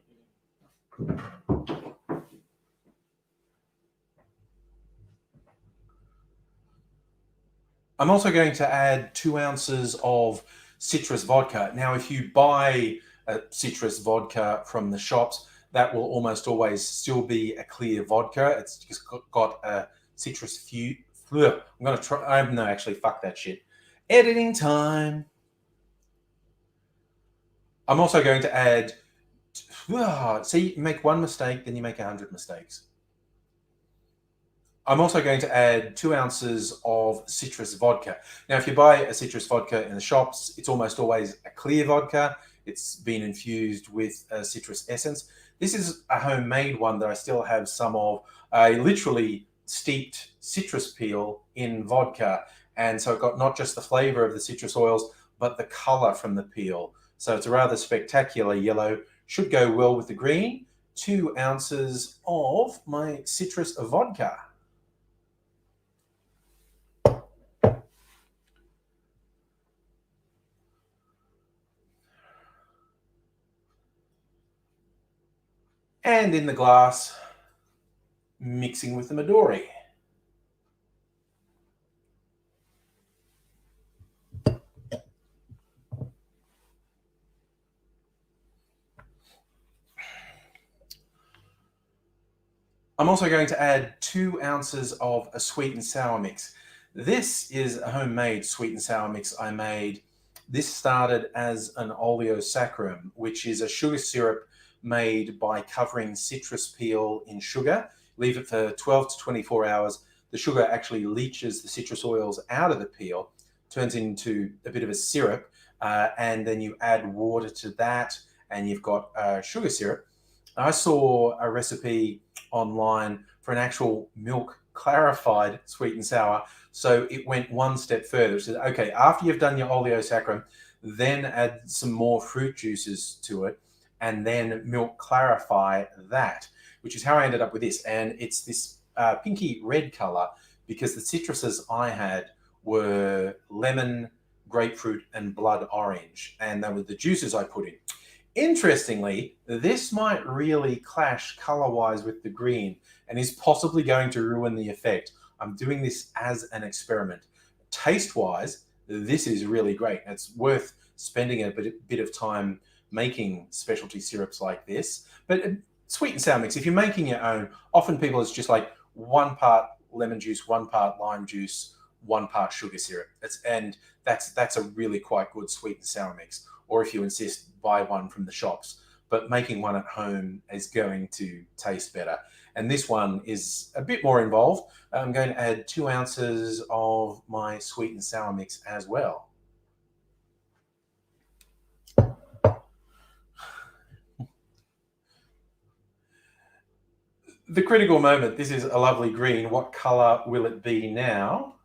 I'm also going to add 2 ounces of citrus vodka. Now, if you buy a citrus vodka from the shops, that will almost always still be a clear vodka. It's just got a citrus I'm going to try. No, actually, fuck that shit. Editing time. I'm also going to add. See, you make one mistake, then you make 100 mistakes. I'm also going to add 2 ounces of citrus vodka. Now, if you buy a citrus vodka in the shops, it's almost always a clear vodka. It's been infused with citrus essence. This is a homemade one that I still have some of. I literally steeped citrus peel in vodka. And so it got not just the flavor of the citrus oils, but the color from the peel. So it's a rather spectacular yellow. Should go well with the green. 2 ounces of my citrus vodka. And in the glass, mixing with the Midori. I'm also going to add 2 ounces of a sweet and sour mix. This is a homemade sweet and sour mix I made. This started as an oleo saccharum, which is a sugar syrup made by covering citrus peel in sugar. Leave it for 12 to 24 hours. The sugar actually leaches the citrus oils out of the peel, turns into a bit of a syrup, and then you add water to that, and you've got sugar syrup. I saw a recipe online for an actual milk clarified sweet and sour. So it went one step further. It said, okay, after you've done your oleo saccharum, then add some more fruit juices to it and then milk clarify that, which is how I ended up with this. And it's this pinky red color because the citruses I had were lemon, grapefruit, and blood orange. And they were the juices I put in. Interestingly, this might really clash color-wise with the green and is possibly going to ruin the effect. I'm doing this as an experiment. Taste-wise, this is really great. It's worth spending a bit of time making specialty syrups like this. But sweet and sour mix, if you're making your own, often people, it's just like 1 part lemon juice, 1 part lime juice, 1 part sugar syrup. That's a really quite good sweet and sour mix. Or if you insist, buy one from the shops. But making one at home is going to taste better. And this one is a bit more involved. I'm going to add 2 ounces of my sweet and sour mix as well. The critical moment, this is a lovely green. What color will it be now?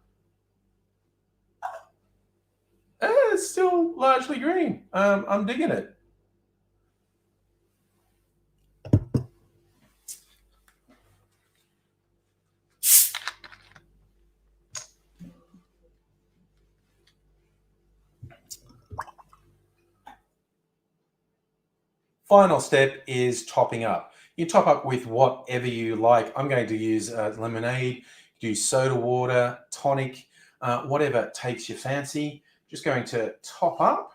It's still largely green. I'm digging it. Final step is topping up. You top up with whatever you like. I'm going to use lemonade, use soda water, tonic, whatever takes your fancy. just going to top up.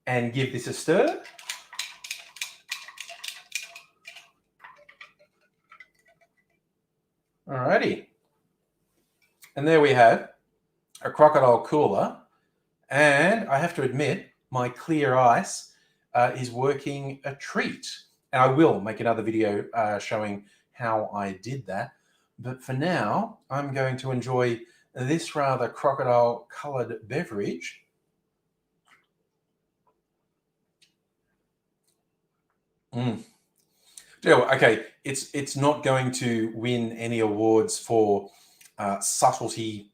And give this a stir. Alrighty. And there we have a crocodile cooler. And I have to admit, my clear ice is working a treat. And I will make another video showing how I did that. But for now, I'm going to enjoy this rather crocodile-coloured beverage. Okay, it's not going to win any awards for subtlety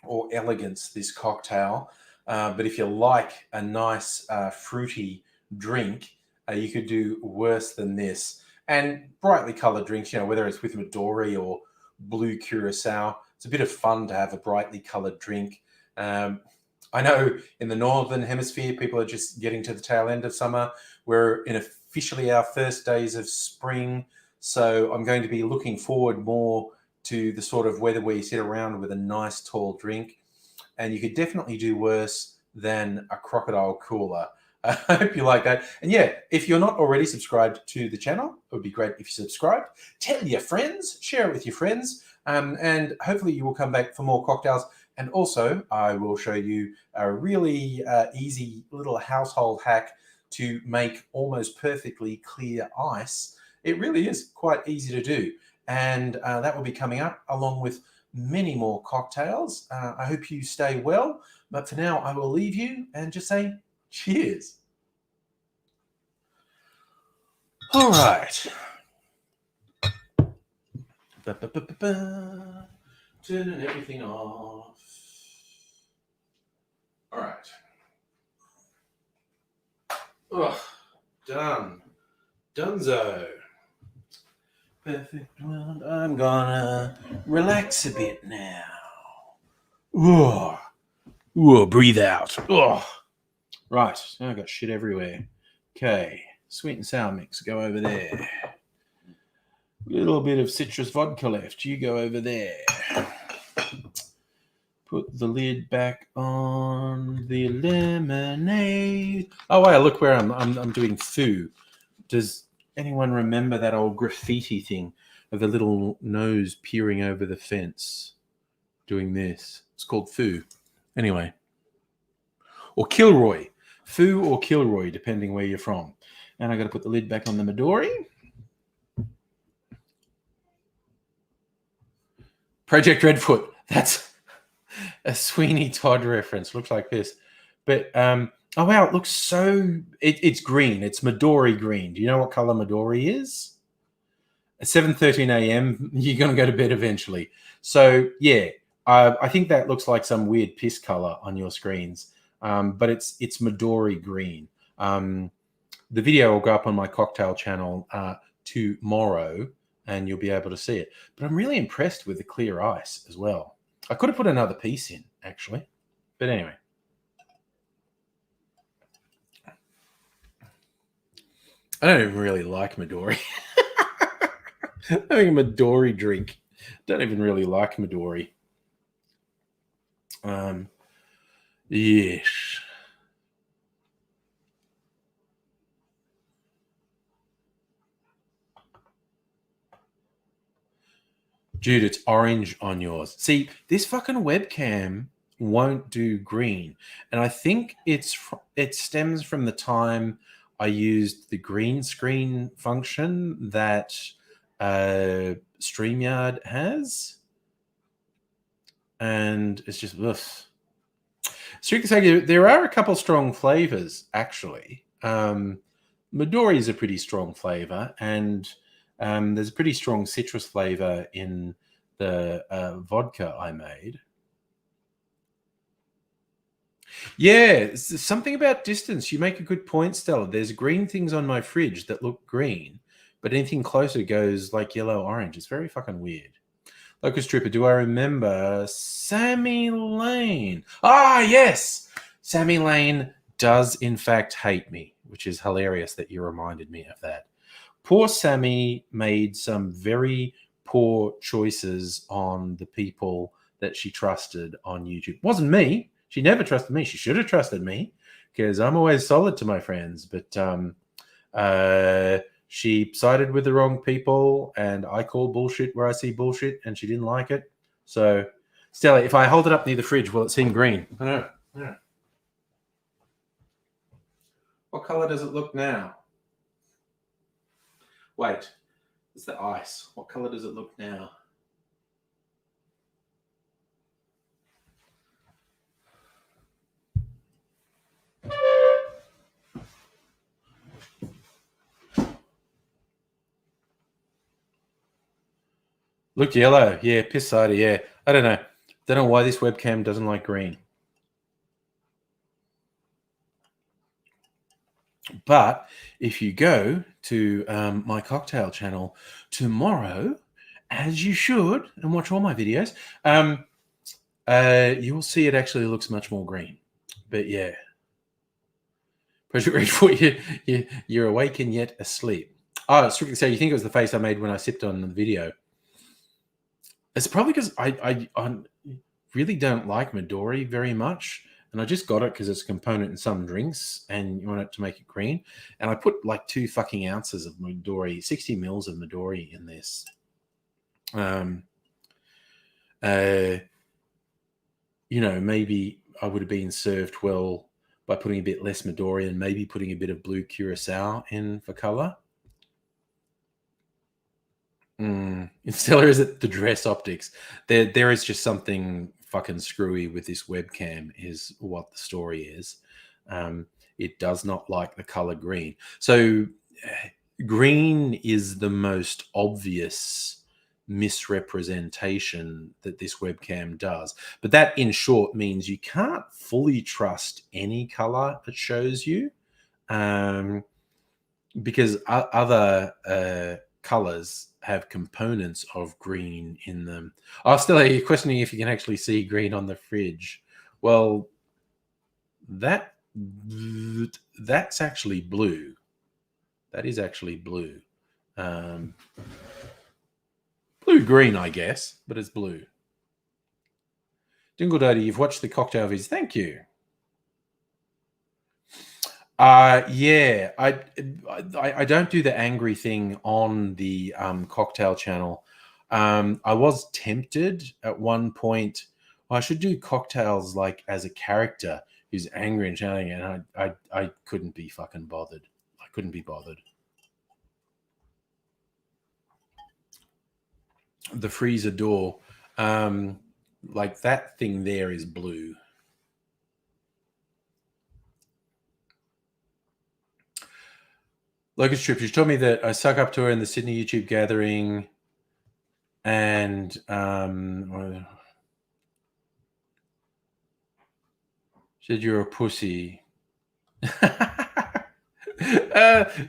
or elegance, this cocktail. But if you like a nice fruity drink, you could do worse than this. And brightly coloured drinks, whether it's with Midori or blue curacao, it's a bit of fun to have a brightly coloured drink. I know in the Northern Hemisphere, people are just getting to the tail end of summer. We're in officially our first days of spring. So I'm going to be looking forward more to the sort of weather where you sit around with a nice tall drink. And you could definitely do worse than a crocodile cooler. I hope you like that. And yeah, if you're not already subscribed to the channel, it would be great if you subscribed. Tell your friends, share it with your friends, and hopefully you will come back for more cocktails. And also, I will show you a really easy little household hack to make almost perfectly clear ice. It really is quite easy to do. And that will be coming up along with many more cocktails. I hope you stay well. But for now, I will leave you and just say cheers. All right. Turning everything off. All right. Oh, done. Donezo. Perfect world. I'm gonna relax a bit now. Ooh. Ooh, breathe out. Oh. Right. Now I've got shit everywhere. Okay. Sweet and sour mix. Go over there. Little bit of citrus vodka left. You go over there. Put the lid back on the lemonade. Oh, wait, look where I'm doing foo. Does anyone remember that old graffiti thing of the little nose peering over the fence doing this? It's called foo. Anyway. Or Kilroy. Foo or Kilroy, depending where you're from. And I got to put the lid back on the Midori. Project Redfoot. That's a Sweeney Todd reference. Looks like this. But, oh, wow, it looks so... It's green. It's Midori green. Do you know what color Midori is? At 7:13 a.m., you're going to go to bed eventually. So, yeah, I think that looks like some weird piss color on your screens. But it's Midori green. The video will go up on my cocktail channel tomorrow, and you'll be able to see it. But I'm really impressed with the clear ice as well. I could have put another piece in, actually. But anyway. I don't even really like Midori. Having a Midori drink. Don't even really like Midori. Yes. Dude, it's orange on yours. See, this fucking webcam won't do green. And I think it stems from the time I used the green screen function that StreamYard has. And it's just, ugh. Strictly saying, there are a couple strong flavors, actually. Midori is a pretty strong flavor, and there's a pretty strong citrus flavor in the vodka I made. Yeah, something about distance. You make a good point, Stella. There's green things on my fridge that look green, but anything closer goes like yellow-orange. It's very fucking weird. Locust Trooper, do I remember Sammy Lane? Ah, yes! Sammy Lane does in fact hate me, which is hilarious that you reminded me of that. Poor Sammy made some very poor choices on the people that she trusted on YouTube. It wasn't me. She never trusted me. She should have trusted me because I'm always solid to my friends. But she sided with the wrong people, and I call bullshit where I see bullshit, and she didn't like it. So, Stella, if I hold it up near the fridge, will it seem green? I don't know. What color does it look now? Wait, it's the ice. What color does it look now? Look yellow. Yeah, piss cider. Yeah, I don't know. Don't know why this webcam doesn't like green. But if you go to my cocktail channel tomorrow, as you should, and watch all my videos, you will see it actually looks much more green. But yeah, Project Grateful, you're awake and yet asleep. Oh, strictly so you think it was the face I made when I sipped on the video? It's probably because I really don't like Midori very much. And I just got it because it's a component in some drinks and you want it to make it green. And I put like 2 fucking ounces of Midori, 60 mils of Midori in this. You know, maybe I would have been served well by putting a bit less Midori and maybe putting a bit of blue curacao in for color. Instead, is it the dress optics? There is just something fucking screwy with this webcam, is what the story is. It does not like the color green. So green is the most obvious misrepresentation that this webcam does. But that, in short, means you can't fully trust any color it shows you, because other colors have components of green in them. Oh, still, are you questioning if you can actually see green on the fridge? Well, that's actually blue. That is actually blue. Blue-green, I guess, but it's blue. Dingle Daddy, you've watched the cocktail videos. Thank you. Yeah, I don't do the angry thing on the cocktail channel. I was tempted at one point. Well, I should do cocktails like as a character who's angry and shouting, and I couldn't be fucking bothered. I couldn't be bothered. The freezer door, like that thing there is blue. Locust Trip, she told me that I suck up to her in the Sydney YouTube gathering, and said you're a pussy.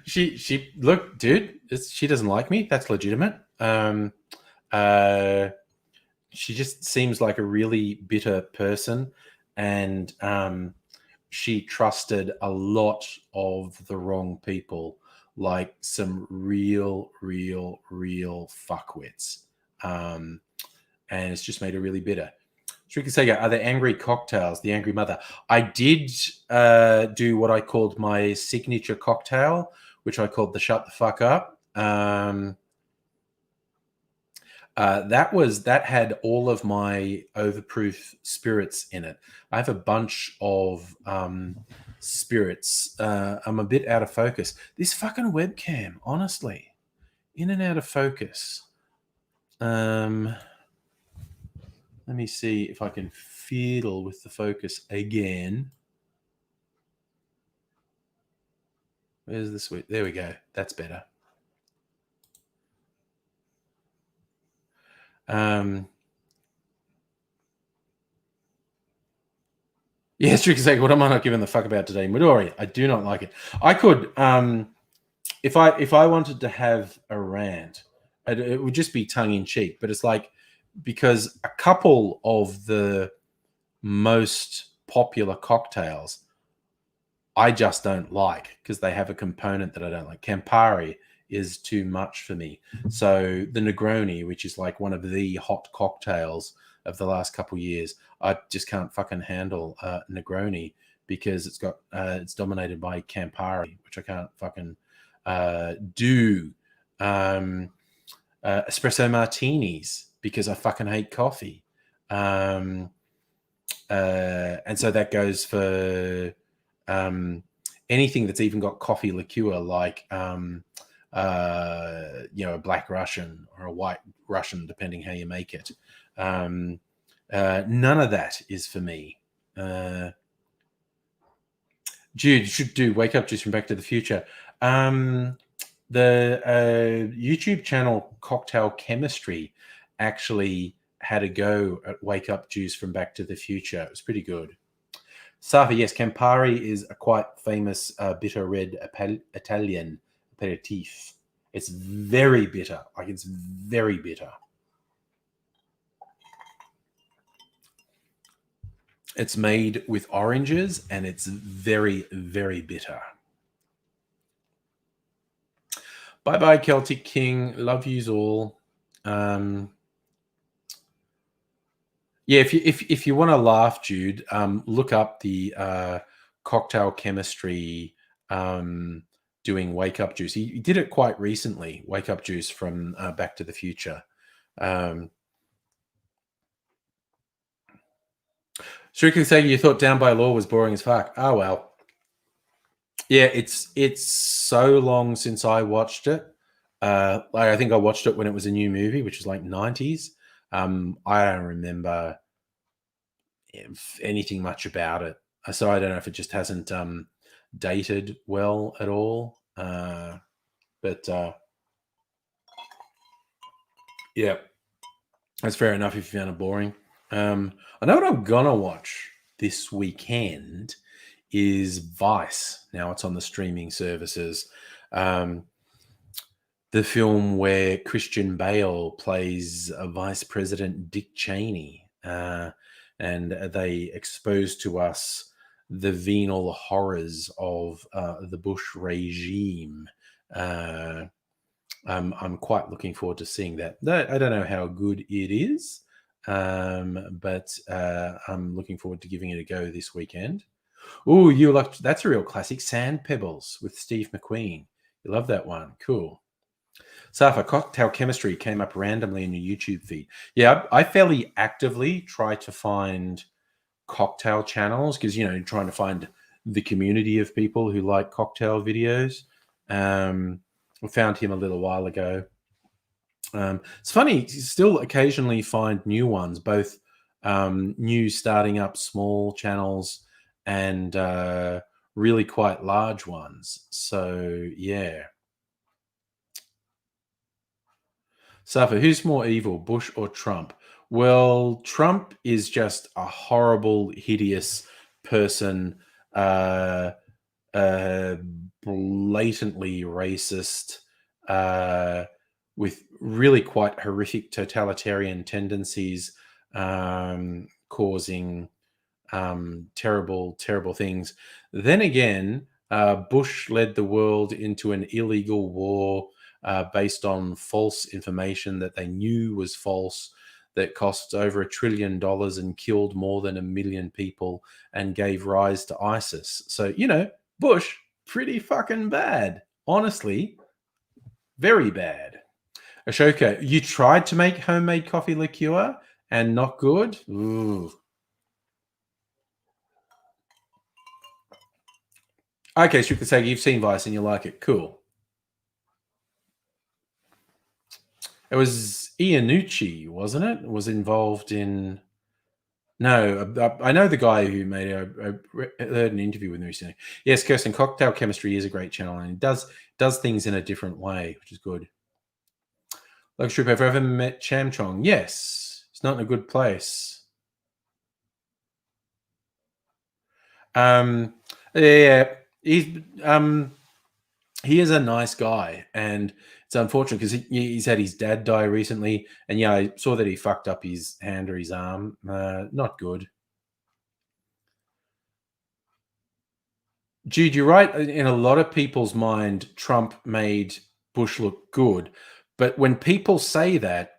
She look, dude. She doesn't like me. That's legitimate. She just seems like a really bitter person, and she trusted a lot of the wrong people, like some real fuckwits, and it's just made her really bitter. Tricky Sega, are there angry cocktails? The Angry Mother. I did do what I called my signature cocktail, which I called the Shut the Fuck Up. That had all of my overproof spirits in it. I have a bunch of spirits. I'm a bit out of focus. This fucking webcam, honestly, in and out of focus. Let me see if I can fiddle with the focus again. Where's the switch? There we go. That's better. Yeah, Strick is like, what am I not giving the fuck about today? Midori, I do not like it. I could, if I wanted to have a rant, it would just be tongue in cheek. But it's like, because a couple of the most popular cocktails I just don't like because they have a component that I don't like. Campari is too much for me. So the Negroni, which is like one of the hot cocktails of the last couple of years, I just can't fucking handle Negroni because it's dominated by Campari, which I can't fucking do. Espresso martinis because I fucking hate coffee. And so that goes for anything that's even got coffee liqueur, like a black Russian or a white Russian, depending how you make it. None of that is for me. Jude, you should do Wake Up Juice from Back to the Future. The YouTube channel Cocktail Chemistry actually had a go at Wake Up Juice from Back to the Future. It was pretty good. Safi, yes, Campari is a quite famous bitter red Italian aperitif. It's very bitter. Like, it's very bitter. It's made with oranges and it's very, very bitter. Bye-bye, Celtic King. Love yous all. Yeah, if you want to laugh, Jude, look up the Cocktail Chemistry doing Wake Up Juice. He did it quite recently, Wake Up Juice from Back to the Future. Strictly saying you thought Down by Law was boring as fuck. Oh, well. Yeah, it's so long since I watched it. I think I watched it when it was a new movie, which was like 90s. I don't remember anything much about it. So I don't know if it just hasn't dated well at all. But yeah, that's fair enough if you found it boring. I know what I'm going to watch this weekend is Vice. Now it's on the streaming services. The film where Christian Bale plays Vice President Dick Cheney. And they expose to us the venal horrors of the Bush regime. I'm quite looking forward to seeing that. I don't know how good it is, but I'm looking forward to giving it a go this weekend. Oh, that's a real classic, Sand Pebbles with Steve McQueen. You love that one. Cool. Safa, Cocktail Chemistry came up randomly in your YouTube feed. Yeah, I fairly actively try to find cocktail channels because, trying to find the community of people who like cocktail videos. I found him a little while ago. It's funny, you still occasionally find new ones, both new starting up small channels and really quite large ones. So, yeah. Safa, who's more evil, Bush or Trump? Well, Trump is just a horrible, hideous person, blatantly racist, with really quite horrific totalitarian tendencies, causing terrible, terrible things. Then again, Bush led the world into an illegal war based on false information that they knew was false, that cost over $1 trillion and killed more than 1 million people and gave rise to ISIS. So, Bush, pretty fucking bad. Honestly, very bad. Ashoka, you tried to make homemade coffee liqueur and not good? Ooh. Okay, so you could say you've seen Vice and you like it. Cool. It was Iannucci, wasn't it? Was involved in... No, I know the guy who made it. I heard an interview with him recently. Yes, Kirsten, Cocktail Chemistry is a great channel and it does things in a different way, which is good. Like Troop, have you ever met Cham Chong? Yes. It's not in a good place. Yeah, he is a nice guy, and it's unfortunate because he's had his dad die recently, and yeah, I saw that he fucked up his hand or his arm. Not good. Jude, you're right. In a lot of people's mind, Trump made Bush look good. But when people say that,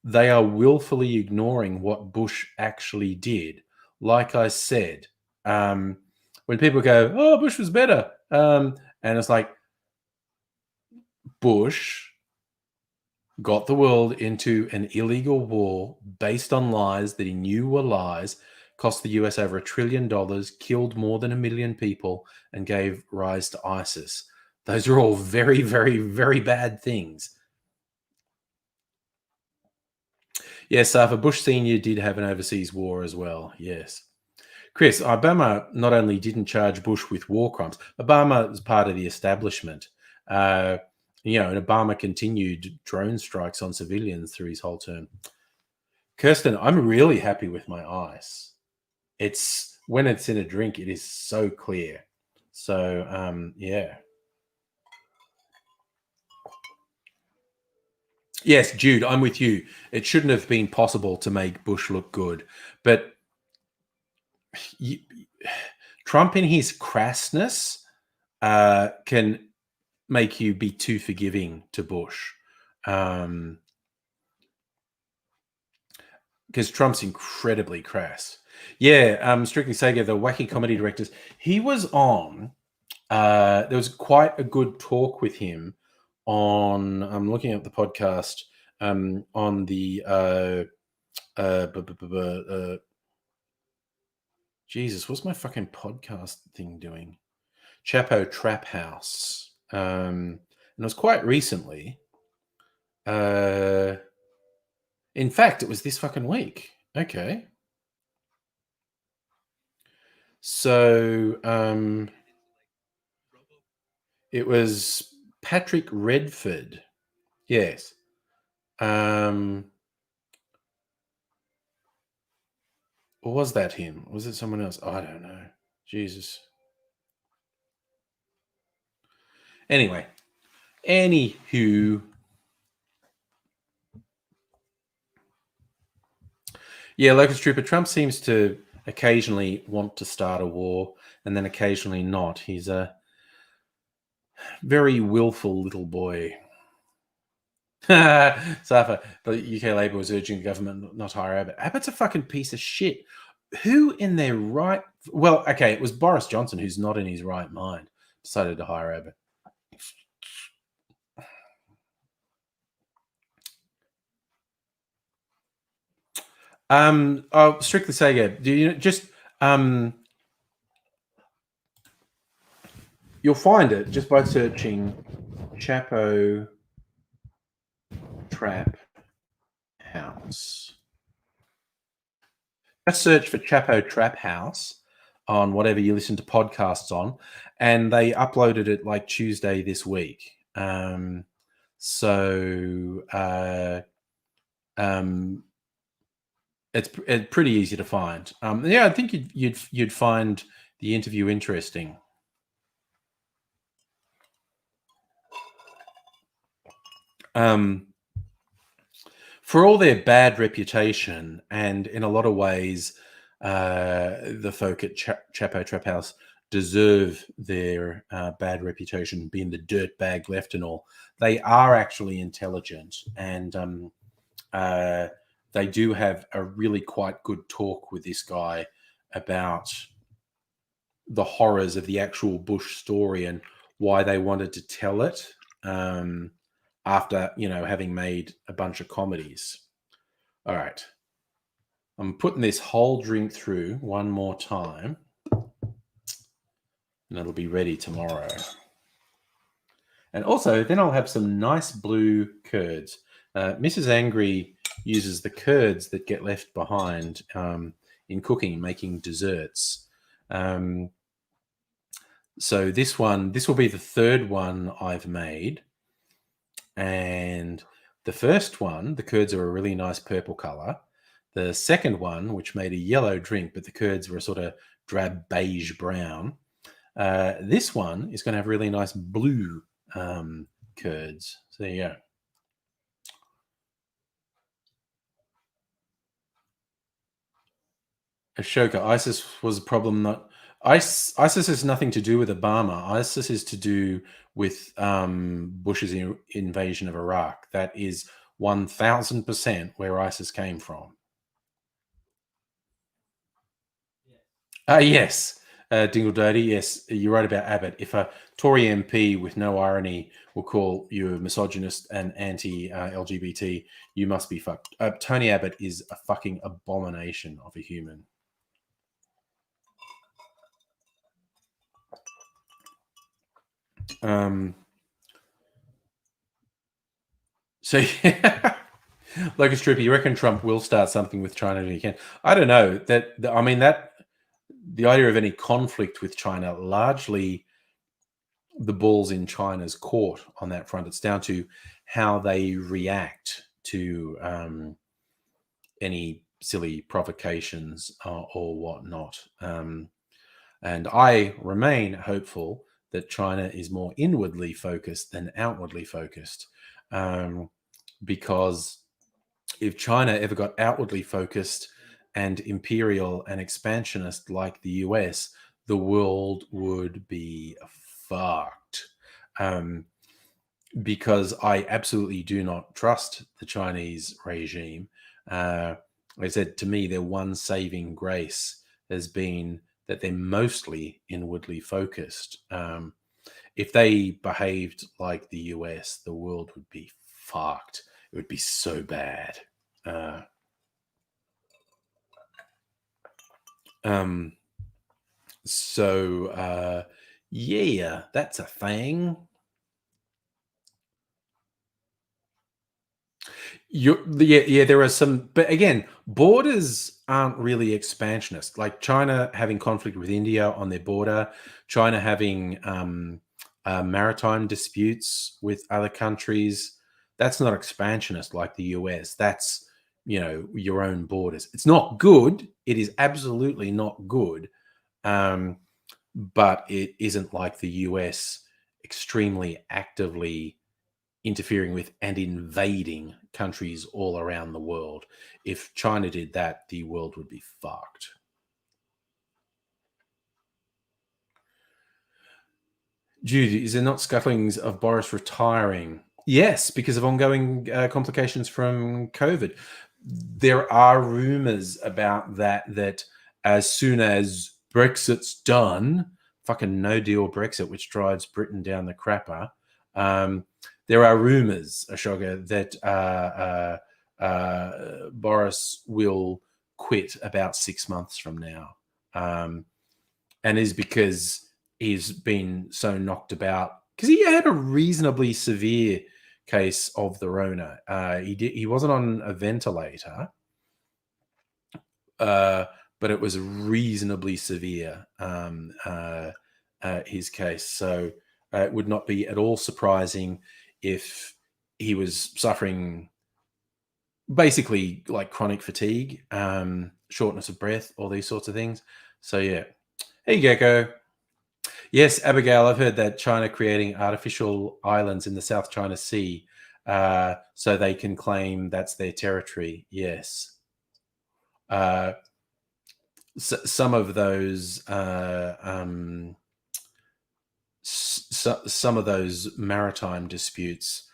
they are willfully ignoring what Bush actually did. Like I said, when people go, "Oh, Bush was better," and it's like Bush got the world into an illegal war based on lies that he knew were lies, cost the US over $1 trillion, killed more than 1 million people, and gave rise to ISIS. Those are all very, very, very bad things. Yes, Arthur Bush Sr. did have an overseas war as well. Yes. Chris, Obama not only didn't charge Bush with war crimes, Obama was part of the establishment. Uh, and Obama continued drone strikes on civilians through his whole term. Kirsten, I'm really happy with my ice. It's when it's in a drink, it is so clear. So, yeah. Yes, Jude, I'm with you. It shouldn't have been possible to make Bush look good, but you, Trump, in his crassness, can make you be too forgiving to Bush. Because Trump's incredibly crass. Yeah, Strictly Sega, the wacky comedy directors, he was on. There was quite a good talk with him on. I'm looking at the podcast on the. Jesus, what's my fucking podcast thing doing? Chapo Trap House. And it was quite recently. In fact, it was this fucking week. Okay. So it was Patrick Redford. Yes. Or was that him? Was it someone else? I don't know. Jesus. Anyway. Anywho. Yeah, Locust Trooper, Trump seems to occasionally want to start a war and then occasionally not. He's a very willful little boy. Safa, the UK Labour was urging the government not to hire Abbott. Abbott's a fucking piece of shit. Who in their right... Well, okay, it was Boris Johnson, who's not in his right mind, decided to hire Abbott. Strictly Sega, do you just... you'll find it just by searching Chapo Trap House. Just search for Chapo Trap House on whatever you listen to podcasts on, and they uploaded it like Tuesday this week. It's pretty easy to find. Yeah, I think you'd find the interview interesting. For all their bad reputation, and in a lot of ways, the folk at Chapo Trap House deserve their bad reputation, being the dirtbag left and all. They are actually intelligent, and they do have a really quite good talk with this guy about the horrors of the actual Bush story and why they wanted to tell it. After having made a bunch of comedies. All right, I'm putting this whole drink through one more time, and it'll be ready tomorrow. And also, then I'll have some nice blue curds. Mrs. Angry uses the curds that get left behind in cooking, making desserts. So this will be the third one I've made. And the first one, the curds are a really nice purple color. The second one, which made a yellow drink, but the curds were sort of drab beige brown. This one is going to have really nice blue curds. So there you go. Ashoka, ISIS was a problem, not ISIS has nothing to do with Obama. ISIS is to do with Bush's invasion of Iraq. That is 1000% where ISIS came from. Yes, Dingle Dirty. Yes, you're right about Abbott. If a Tory MP with no irony will call you a misogynist and anti-LGBT, you must be fucked. Tony Abbott is a fucking abomination of a human. So yeah. Locust Trooper, you reckon Trump will start something with China if he can? I don't know. I mean, that the idea of any conflict with China, largely the ball's in China's court on that front. It's down to how they react to any silly provocations or whatnot. And I remain hopeful that China is more inwardly focused than outwardly focused. Because if China ever got outwardly focused and imperial and expansionist like the US, the world would be fucked. Because I absolutely do not trust the Chinese regime. Like I said, to me, their one saving grace has been that they're mostly inwardly focused. If they behaved like the US, the world would be fucked. It would be so bad. Yeah, that's a thing. Yeah, there are some, but again, borders aren't really expansionist. Like China having conflict with India on their border, China having maritime disputes with other countries. That's not expansionist like the US. That's, your own borders. It's not good. It is absolutely not good. But it isn't like the US extremely actively interfering with and invading countries all around the world. If China did that, the world would be fucked. Jude, is there not scuttlings of Boris retiring? Yes, because of ongoing complications from COVID. There are rumors about that as soon as Brexit's done, fucking no deal Brexit, which drives Britain down the crapper, there are rumors, Ashoka, that Boris will quit about 6 months from now. And is because he's been so knocked about, because he had a reasonably severe case of the Rona. He wasn't on a ventilator, but it was reasonably severe, his case. So it would not be at all surprising if he was suffering basically like chronic fatigue, shortness of breath, all these sorts of things. So yeah. Hey, Gecko. Yes, Abigail, I've heard that China creating artificial islands in the South China Sea so they can claim that's their territory. Yes. Some of those some of those maritime disputes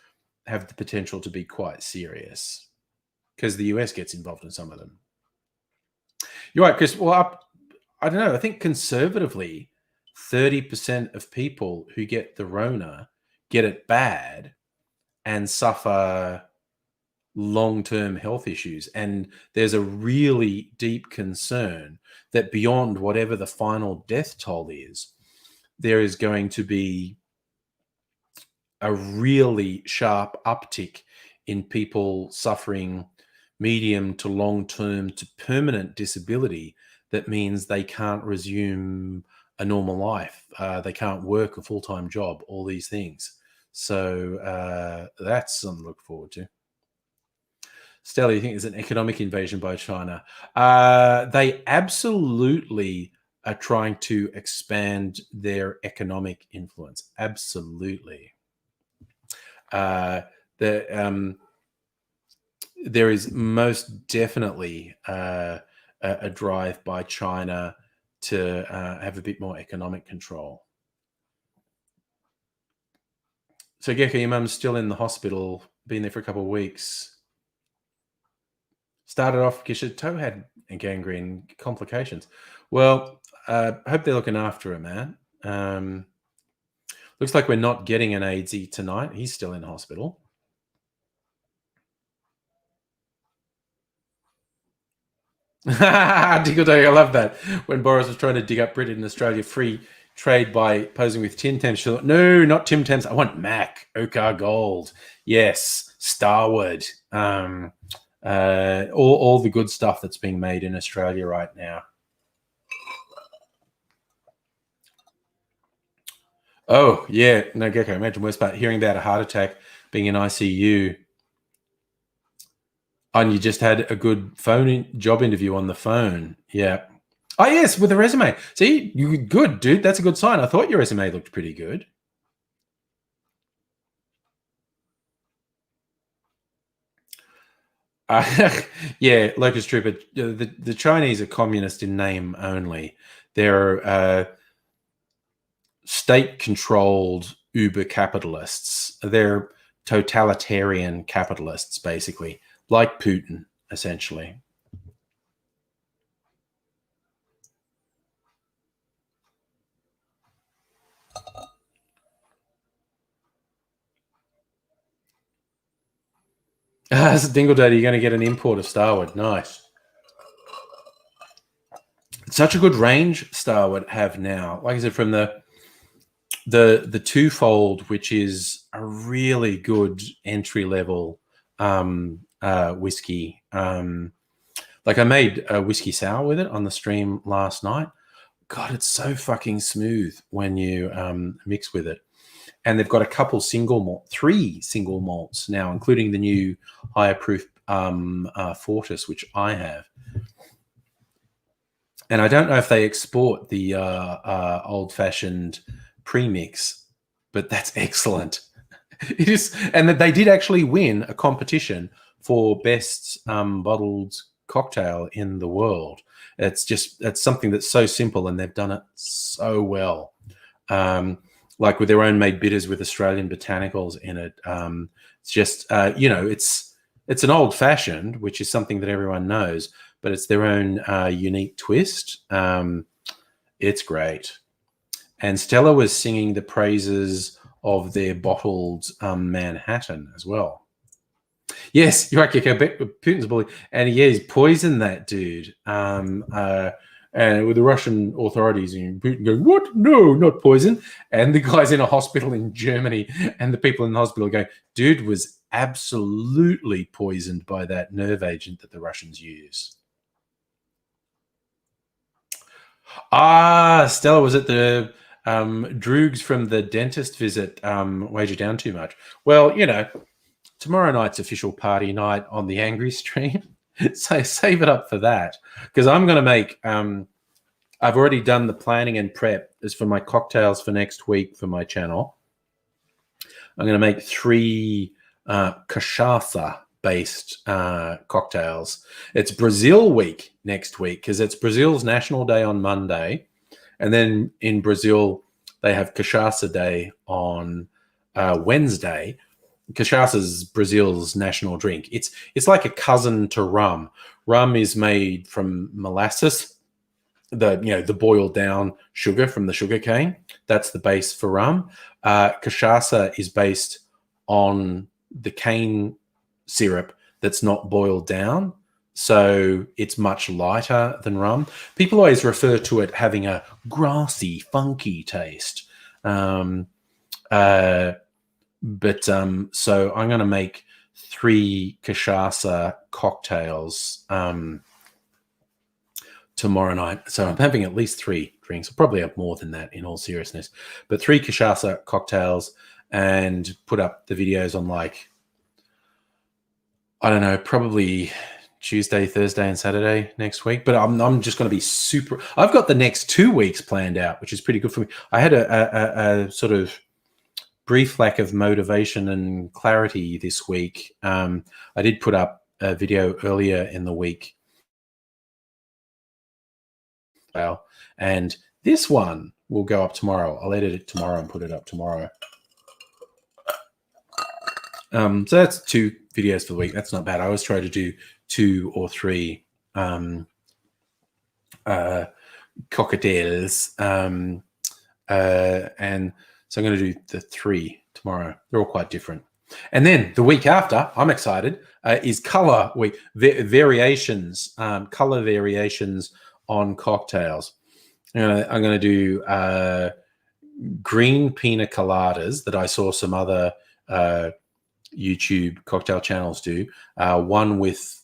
have the potential to be quite serious because the US gets involved in some of them. You're right, Chris. Well, I don't know. I think conservatively, 30% of people who get the Rona get it bad and suffer long-term health issues. And there's a really deep concern that beyond whatever the final death toll is, there is going to be a really sharp uptick in people suffering medium to long-term to permanent disability. That means they can't resume a normal life. They can't work a full-time job, all these things. So that's something to look forward to. Stella, you think there's an economic invasion by China? They absolutely are trying to expand their economic influence. Absolutely. There is most definitely a drive by China to have a bit more economic control. So, Gecko, your mum's still in the hospital, been there for a couple of weeks. Started off because her toe had gangrene complications. Well, hope they're looking after her, man. Looks like we're not getting an AIDSy tonight. He's still in hospital. Diggle Day, I love that. When Boris was trying to dig up Britain and Australia free trade by posing with Tim Tams, she thought, no, not Tim Tams. I want Mac, Okar Gold. Yes, Starwood. All the good stuff that's being made in Australia right now. Oh, yeah. No, Gecko, imagine worse part, hearing about a heart attack, being in ICU, and you just had a good job interview on the phone. Yeah. Oh, yes, with a resume. See, you good, dude. That's a good sign. I thought your resume looked pretty good. Yeah, Locust Trooper. The Chinese are communist in name only. They're state-controlled uber capitalists. They're totalitarian capitalists, basically, like Putin, essentially. As a Dingle Daddy, you're going to get an import of Starwood. Nice. Such a good range Starwood have now. Like I said, from the twofold, which is a really good entry level whiskey. Like I made a whiskey sour with it on the stream last night. God, it's so fucking smooth when you mix with it. And they've got a couple three single malts now, including the new higher proof Fortis, which I have. And I don't know if they export the old-fashioned premix, but that's excellent. It is, and that they did actually win a competition for best bottled cocktail in the world. It's something that's so simple, and they've done it so well. Like with their own made bitters with Australian botanicals in it. It's just it's an old fashioned, which is something that everyone knows, but it's their own unique twist. It's great. And Stella was singing the praises of their bottled Manhattan as well. Yes, you're right, Kiko. Putin's a bully. And yeah, he's poisoned that dude. And with the Russian authorities, and Putin going, what? No, not poison. And the guy's in a hospital in Germany, and the people in the hospital go, dude was absolutely poisoned by that nerve agent that the Russians use. Stella was at the Droogs from the dentist visit weighed you down too much. Well, tomorrow night's official party night on the Angry stream. So save it up for that, because I'm going to make I've already done the planning and prep as for my cocktails for next week for my channel. I'm going to make 3 cachaça based cocktails. It's Brazil week next week, because it's Brazil's National Day on Monday, and then in Brazil they have cachaça day on Wednesday. Cachaça is Brazil's national drink. It's like a cousin to rum. Rum is made from molasses, the boiled down sugar from the sugar cane. That's the base for rum. Cachaça is based on the cane syrup that's not boiled down, so it's much lighter than rum. People always refer to it having a grassy, funky taste. So I'm going to make 3 cachaça cocktails tomorrow night. So I'm having at least 3 drinks. I'll probably have more than that in all seriousness. But 3 cachaça cocktails, and put up the videos on, like, I don't know, probably Tuesday, Thursday, and Saturday next week. But I'm just going to be super. I've got the next 2 weeks planned out, which is pretty good for me. I had a sort of brief lack of motivation and clarity this week. I did put up a video earlier in the week cocktail, and this one will go up tomorrow. I'll edit it tomorrow and put it up tomorrow. So that's 2 videos for the week. That's not bad. I always try to do 2 or 3 cocktails, and so I'm going to do the 3 tomorrow. They're all quite different. And then the week after, I'm excited, is color week, variations, color variations on cocktails. I'm going to do green pina coladas that I saw some other YouTube cocktail channels do. One with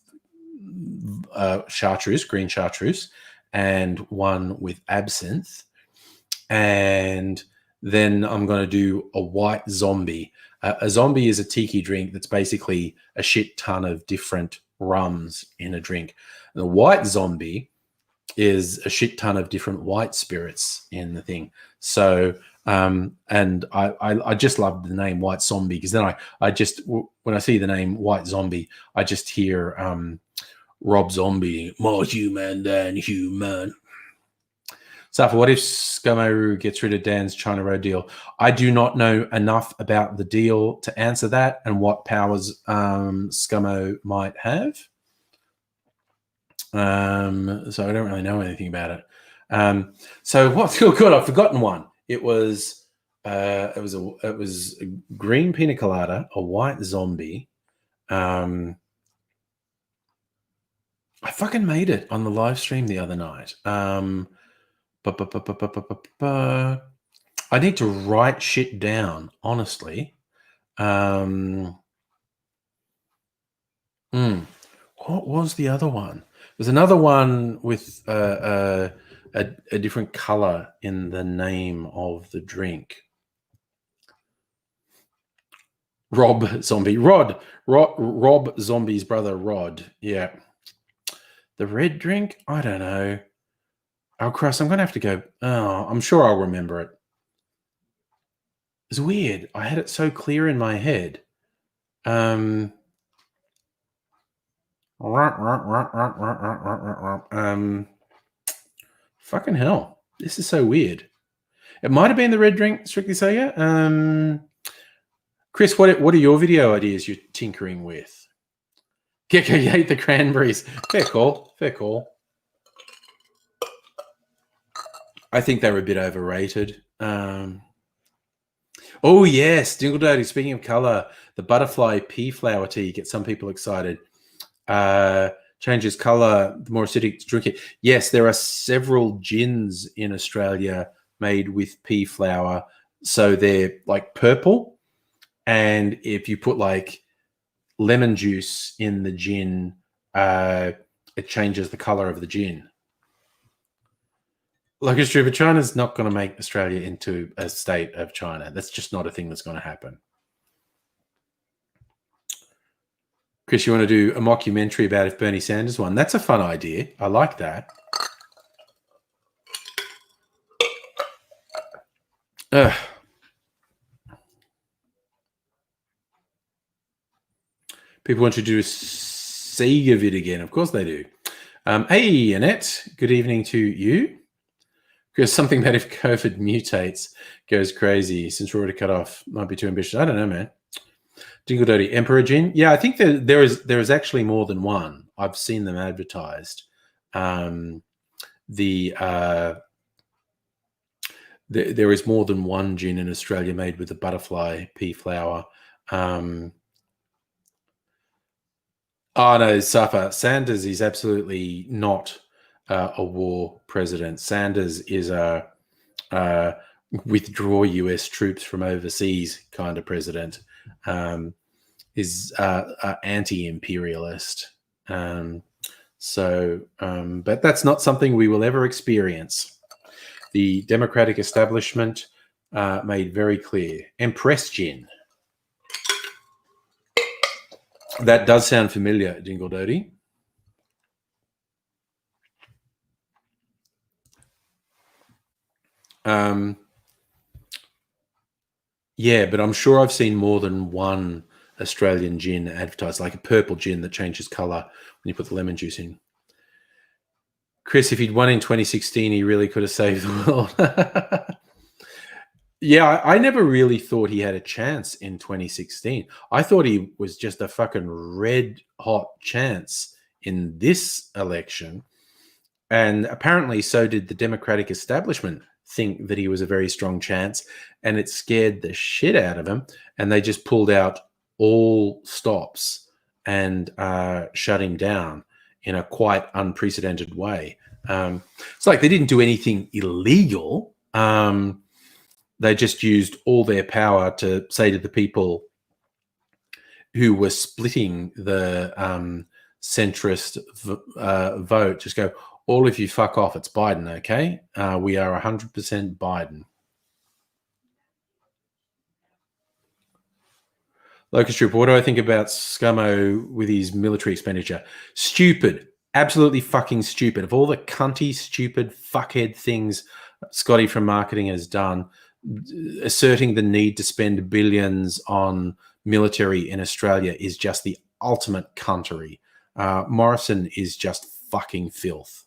chartreuse, green chartreuse, and one with absinthe. And then I'm going to do a white zombie. A zombie is a tiki drink that's basically a shit ton of different rums in a drink. And the white zombie is a shit ton of different white spirits in the thing. So, and I just love the name White Zombie, because then I just, when I see the name White Zombie, I just hear Rob Zombie, more human than human. Safa, what if ScoMo gets rid of Dan's China Road deal? I do not know enough about the deal to answer that and what powers ScoMo might have. So I don't really know anything about it. So what's good? I've forgotten one. It was a green pina colada, a white zombie. I fucking made it on the live stream the other night. I need to write shit down, honestly. What was the other one? There's another one with a different color in the name of the drink. Rob Zombie. Rob Zombie's brother, Rod. Yeah. The red drink? I don't know. Oh, Christ, I'm going to have to go. Oh, I'm sure I'll remember it. It's weird. I had it so clear in my head. Fucking hell. This is so weird. It might have been the red drink, Strictly Sega. Chris, what are your video ideas you're tinkering with? Gecko, you hate the cranberries. Fair call. Fair call. I think they were a bit overrated. Oh, yes. Dingle Dirty, speaking of color, the butterfly pea flower tea gets some people excited. Changes color, the more acidic to drink it. Yes, there are several gins in Australia made with pea flower. So they're like purple. And if you put like lemon juice in the gin, it changes the color of the gin. Like it's true, but China's not going to make Australia into a state of China. That's just not a thing that's going to happen. Chris, you want to do a mockumentary about if Bernie Sanders won? That's a fun idea. I like that. People want you to do a Sega vid again. Of course they do. Hey, Annette. Good evening to you. Because something that if COVID mutates goes crazy, since we're already cut off, might be too ambitious. I don't know, man. Dingle Dirty Emperor Gin. Yeah, I think there is actually more than one. I've seen them advertised. There is more than one gin in Australia made with the butterfly pea flower. Oh no, Safa. Sanders is absolutely not a war president. Sanders is a withdraw US troops from overseas kind of president. Is anti-imperialist. But that's not something we will ever experience. The Democratic establishment made very clear. Empress Gin. That does sound familiar, Dingle Dirty. Yeah, but I'm sure I've seen more than one Australian gin advertised, like a purple gin that changes color when you put the lemon juice in. Chris, if he'd won in 2016, he really could have saved the world. Yeah, I never really thought he had a chance in 2016. I thought he was just a fucking red hot chance in this election. And apparently, so did the Democratic establishment think that he was a very strong chance, and it scared the shit out of him. And they just pulled out all stops and shut him down in a quite unprecedented way. It's like they didn't do anything illegal. They just used all their power to say to the people who were splitting the centrist vote, just go, all of you fuck off. It's Biden, okay? We are 100% Biden. Locust Troop, what do I think about Scummo with his military expenditure? Stupid. Absolutely fucking stupid. Of all the cunty, stupid, fuckhead things Scotty from marketing has done, asserting the need to spend billions on military in Australia is just the ultimate cuntery. Morrison is just fucking filth.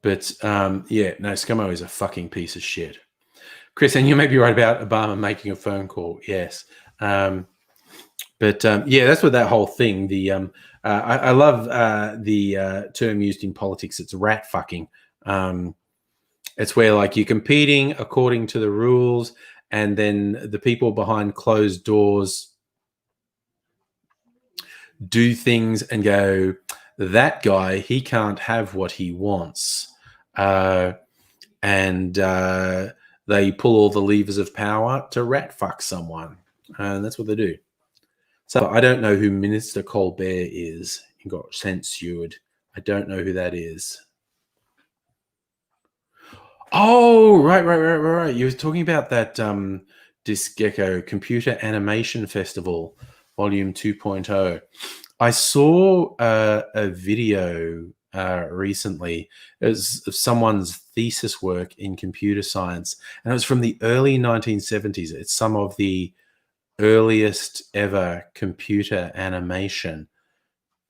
But yeah, no, Scummo is a fucking piece of shit. Chris, and you may be right about Obama making a phone call. Yes. But yeah, that's what that whole thing. The I love the term used in politics. It's rat fucking. It's where like you're competing according to the rules, and then the people behind closed doors do things and go, that guy, he can't have what he wants, and they pull all the levers of power to rat fuck someone, and that's what they do. So I don't know who Minister Colbert is. He got censured. I don't know who that is. Oh, right. You were talking about that Disc Gecko Computer Animation Festival, Volume 2.0. I saw a video recently. It was of someone's thesis work in computer science, and it was from the early 1970s. It's some of the earliest ever computer animation,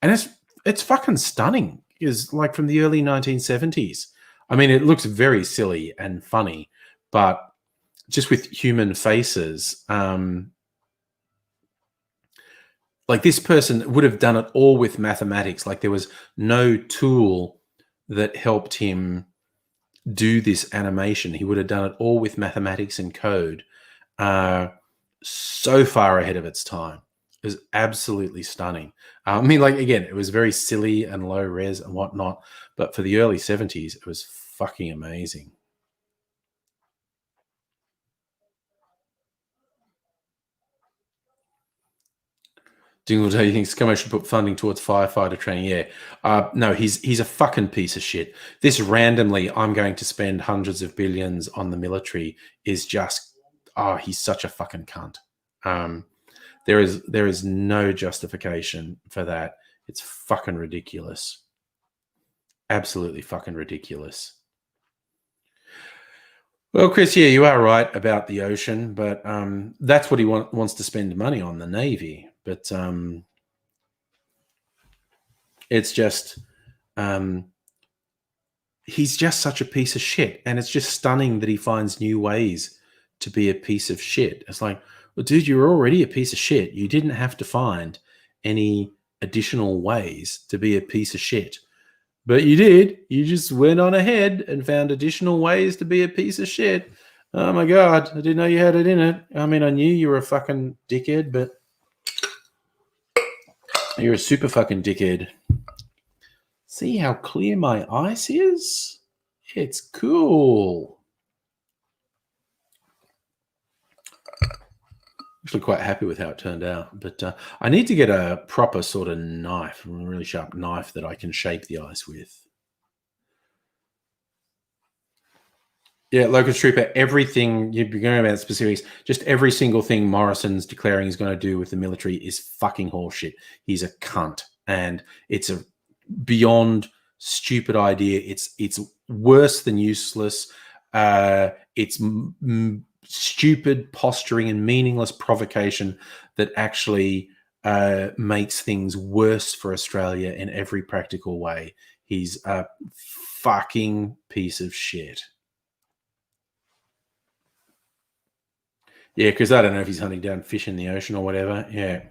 and it's fucking stunning. It's like from the early 1970s. I mean, it looks very silly and funny, but just with human faces. Like this person would have done it all with mathematics. Like there was no tool that helped him do this animation. He would have done it all with mathematics and code. So far ahead of its time. It was absolutely stunning. I mean, like, again, it was very silly and low res and whatnot, but for the early 70s, it was fucking amazing. Dingle, do you think Scummo should put funding towards firefighter training? Yeah. No, he's a fucking piece of shit. This randomly, I'm going to spend hundreds of billions on the military is just, he's such a fucking cunt. There is no justification for that. It's fucking ridiculous. Absolutely fucking ridiculous. Well, Chris, yeah, you are right about the ocean, but that's what he wants to spend money on, the Navy. But it's just he's just such a piece of shit, and it's just stunning that he finds new ways to be a piece of shit. It's like, well, dude, you're already a piece of shit. You didn't have to find any additional ways to be a piece of shit. But you did. You just went on ahead and found additional ways to be a piece of shit. Oh my God, I didn't know you had it in it. I mean, I knew you were a fucking dickhead, but you're a super fucking dickhead. See how clear my ice is? It's cool. Actually quite happy with how it turned out, but I need to get a proper sort of knife, a really sharp knife that I can shape the ice with. Yeah, Locust Trooper, everything you'd be going about specifics, just every single thing Morrison's declaring he's going to do with the military is fucking horseshit. He's a cunt, and it's a beyond stupid idea. It's worse than useless. It's stupid posturing and meaningless provocation that actually makes things worse for Australia in every practical way. He's a fucking piece of shit. Yeah, because I don't know if he's hunting down fish in the ocean or whatever. Yeah.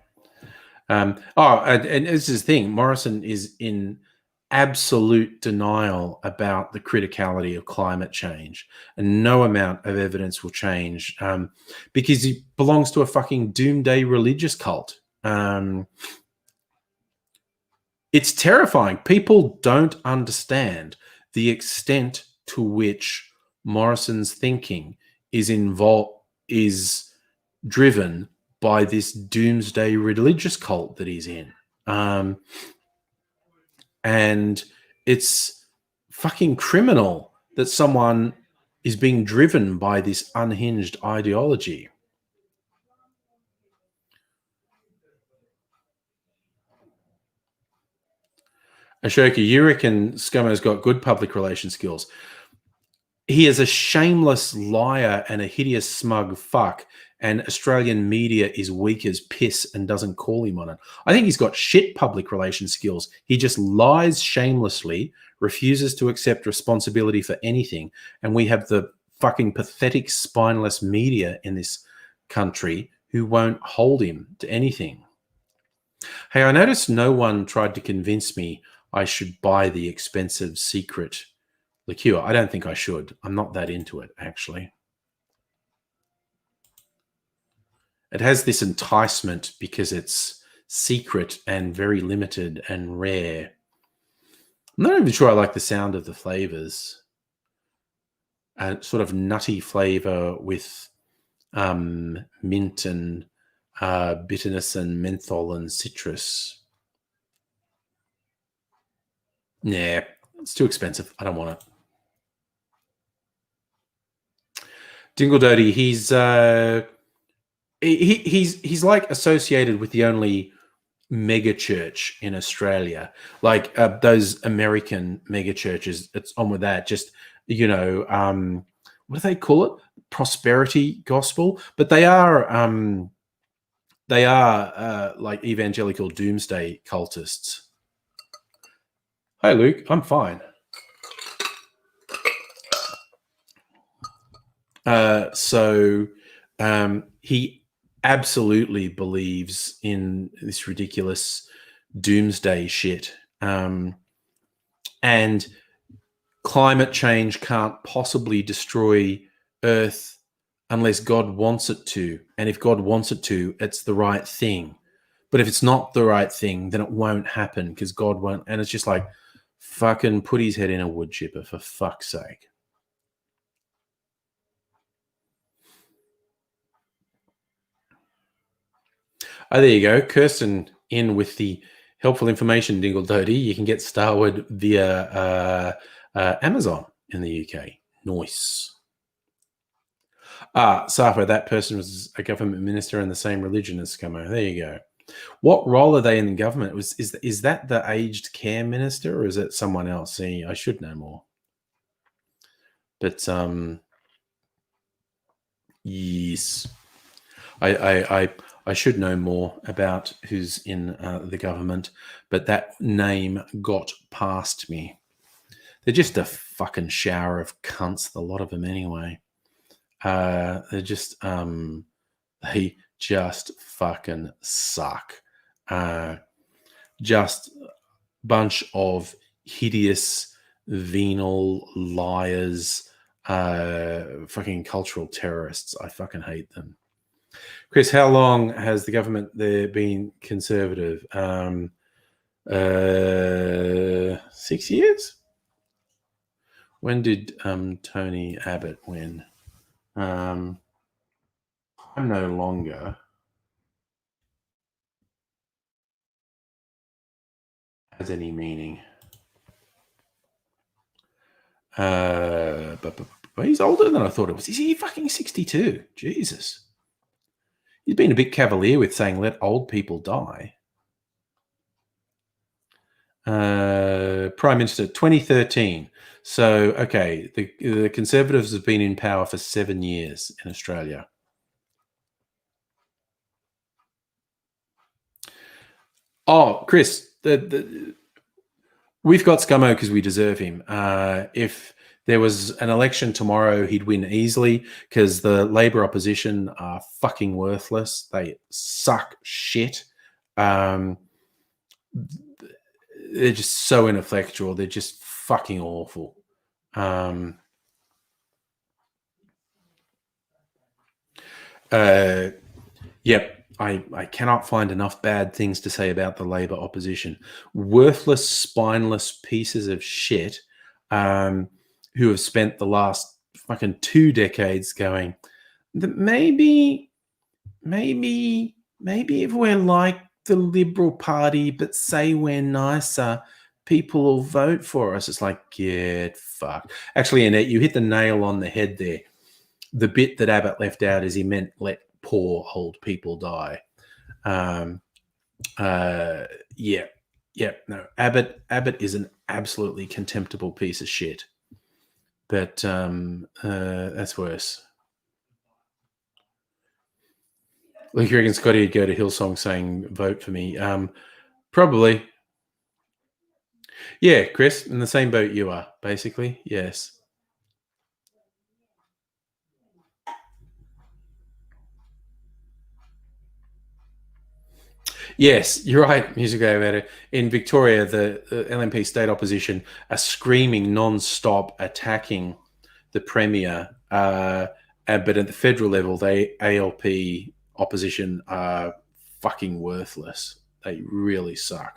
And this is the thing. Morrison is in absolute denial about the criticality of climate change, and no amount of evidence will change because he belongs to a fucking doomsday religious cult. It's terrifying. People don't understand the extent to which Morrison's thinking is driven by this doomsday religious cult that he's in. And it's fucking criminal that someone is being driven by this unhinged ideology. Ashoka, you reckon ScoMo's got good public relation skills? He is a shameless liar and a hideous smug fuck, and Australian media is weak as piss and doesn't call him on it. I think he's got shit public relation skills. He just lies shamelessly, refuses to accept responsibility for anything, and we have the fucking pathetic, spineless media in this country who won't hold him to anything. Hey, I noticed no one tried to convince me I should buy the expensive secret liqueur. I don't think I should. I'm not that into it, actually. It has this enticement because it's secret and very limited and rare. I'm not even sure I like the sound of the flavors. A sort of nutty flavor with mint and bitterness and menthol and citrus. Nah, it's too expensive. I don't want it. Dingledody, he's like associated with the only mega church in Australia, like those American mega churches. It's on with that. Just what do they call it? Prosperity gospel, but they are like evangelical doomsday cultists. Hi, Luke. I'm fine. So he absolutely believes in this ridiculous doomsday shit. And climate change can't possibly destroy Earth unless God wants it to. And if God wants it to, it's the right thing. But if it's not the right thing, then it won't happen because God won't. And it's just like, fucking put his head in a wood chipper, for fuck's sake. Oh, there you go. Kirsten in with the helpful information, Dingledody. You can get Starwood via Amazon in the UK. Nice. Safa, that person was a government minister in the same religion as ScoMo. There you go. What role are they in the government? Is that the aged care minister or is it someone else? See, I should know more. But yes, I should know more about who's in the government, but that name got past me. They're just a fucking shower of cunts, a lot of them anyway. They just fucking suck. Just bunch of hideous, venal liars, fucking cultural terrorists. I fucking hate them. Chris, how long has the government there been conservative? 6 years? When did Tony Abbott win? I'm no longer has any meaning. But he's older than I thought it was. Is he fucking 62? Jesus. He's been a bit cavalier with saying let old people die. Prime Minister 2013. So, okay, the Conservatives have been in power for 7 years in Australia. Oh, Chris, we've got Scummo because we deserve him. If there was an election tomorrow, he'd win easily because the Labor opposition are fucking worthless. They suck shit. They're just so ineffectual. They're just fucking awful. Yep. I cannot find enough bad things to say about the Labor opposition. Worthless, spineless pieces of shit who have spent the last fucking 2 decades going that maybe if we're like the Liberal Party, but say we're nicer, people will vote for us. It's like, get fucked. Actually, Annette, you hit the nail on the head there. The bit that Abbott left out is he meant let poor old people die. No, Abbott is an absolutely contemptible piece of shit. But that's worse. Like, you reckon Scotty would go to Hillsong saying, vote for me? Probably. Yeah, Chris, in the same boat you are, basically. Yes. Yes, you're right, Music about it. In Victoria, the LNP state opposition are screaming non-stop, attacking the Premier. But at the federal level, ALP opposition are fucking worthless. They really suck.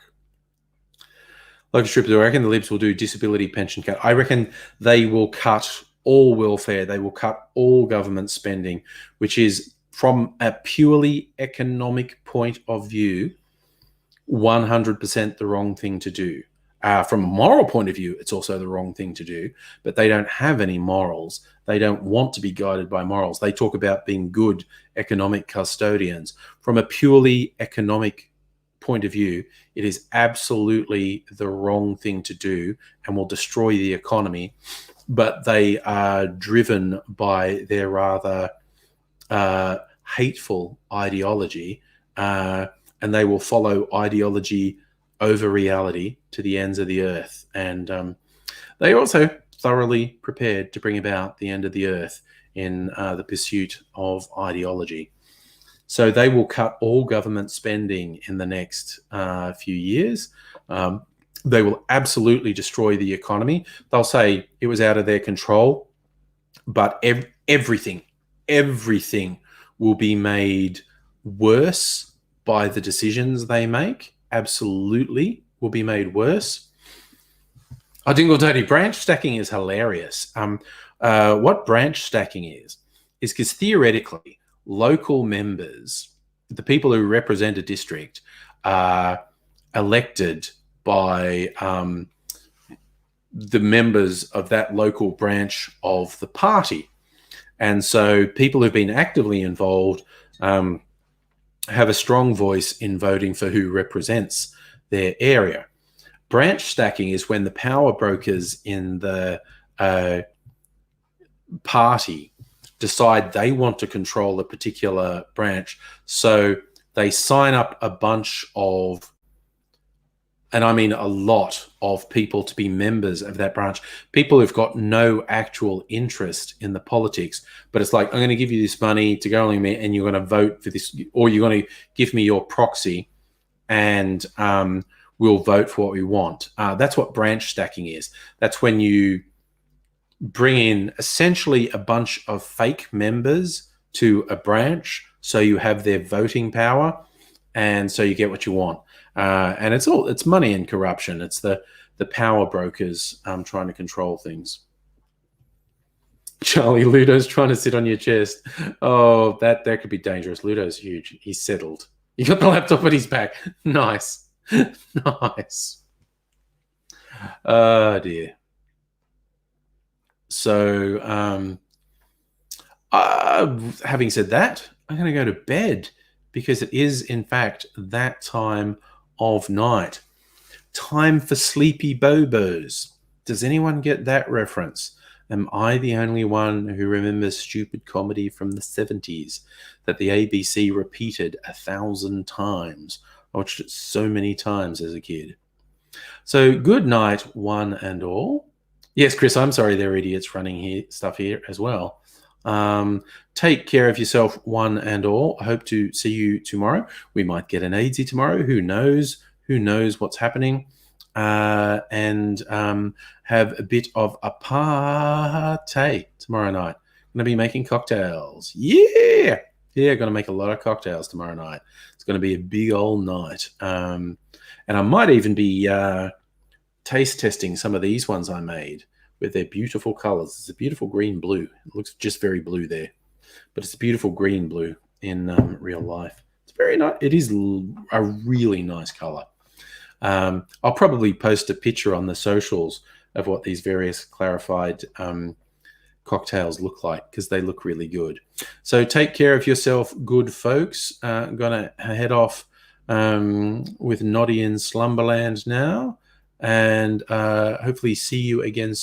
Like a stripper, I reckon the Libs will do disability pension cut. I reckon they will cut all welfare. They will cut all government spending, which is, from a purely economic point of view, 100% the wrong thing to do. From a moral point of view, it's also the wrong thing to do, but they don't have any morals. They don't want to be guided by morals. They talk about being good economic custodians. From a purely economic point of view, it is absolutely the wrong thing to do and will destroy the economy. But they are driven by their rather hateful ideology, and they will follow ideology over reality to the ends of the earth. And they are also thoroughly prepared to bring about the end of the earth in the pursuit of ideology. So they will cut all government spending in the next few years. They will absolutely destroy the economy. They'll say it was out of their control, but everything will be made worse by the decisions they make. Absolutely will be made worse. I think Dirty branch stacking is hilarious. What branch stacking is because theoretically, local members, the people who represent a district, are elected by the members of that local branch of the party. And so people who've been actively involved have a strong voice in voting for who represents their area. Branch stacking is when the power brokers in the party decide they want to control a particular branch. So they sign up a bunch of, and I mean a lot of people, to be members of that branch. People who've got no actual interest in the politics, but it's like, I'm going to give you this money to go along me, and you're going to vote for this, or you're going to give me your proxy, and we'll vote for what we want. That's what branch stacking is. That's when you bring in essentially a bunch of fake members to a branch, so you have their voting power, and so you get what you want. And it's money and corruption. It's the power brokers trying to control things. Charlie, Ludo's trying to sit on your chest. Oh, that could be dangerous. Ludo's huge. He's settled. He got the laptop at his back. Nice. Nice. Oh, dear. So, having said that, I'm going to go to bed because it is, in fact, that time of night. Time for Sleepy Bobos. Does anyone get that reference? Am I the only one who remembers stupid comedy from the 70s that the ABC repeated 1,000 times? I watched it so many times as a kid. So good night, one and all. Yes, Chris, I'm sorry they're idiots running stuff here as well. Take care of yourself, one and all. I hope to see you tomorrow. We might get an AIDSy tomorrow. Who knows? Who knows what's happening? And have a bit of a party tomorrow night. I'm going to be making cocktails. Yeah, going to make a lot of cocktails tomorrow night. It's going to be a big old night. And I might even be taste testing some of these ones I made with their beautiful colors. It's a beautiful green blue. It looks just very blue there, but it's a beautiful green blue in real life. It's very nice. It is a really nice color. I'll probably post a picture on the socials of what these various clarified cocktails look like, because they look really good. So take care of yourself, good folks. I'm going to head off with Noddy in Slumberland now, and hopefully see you again soon.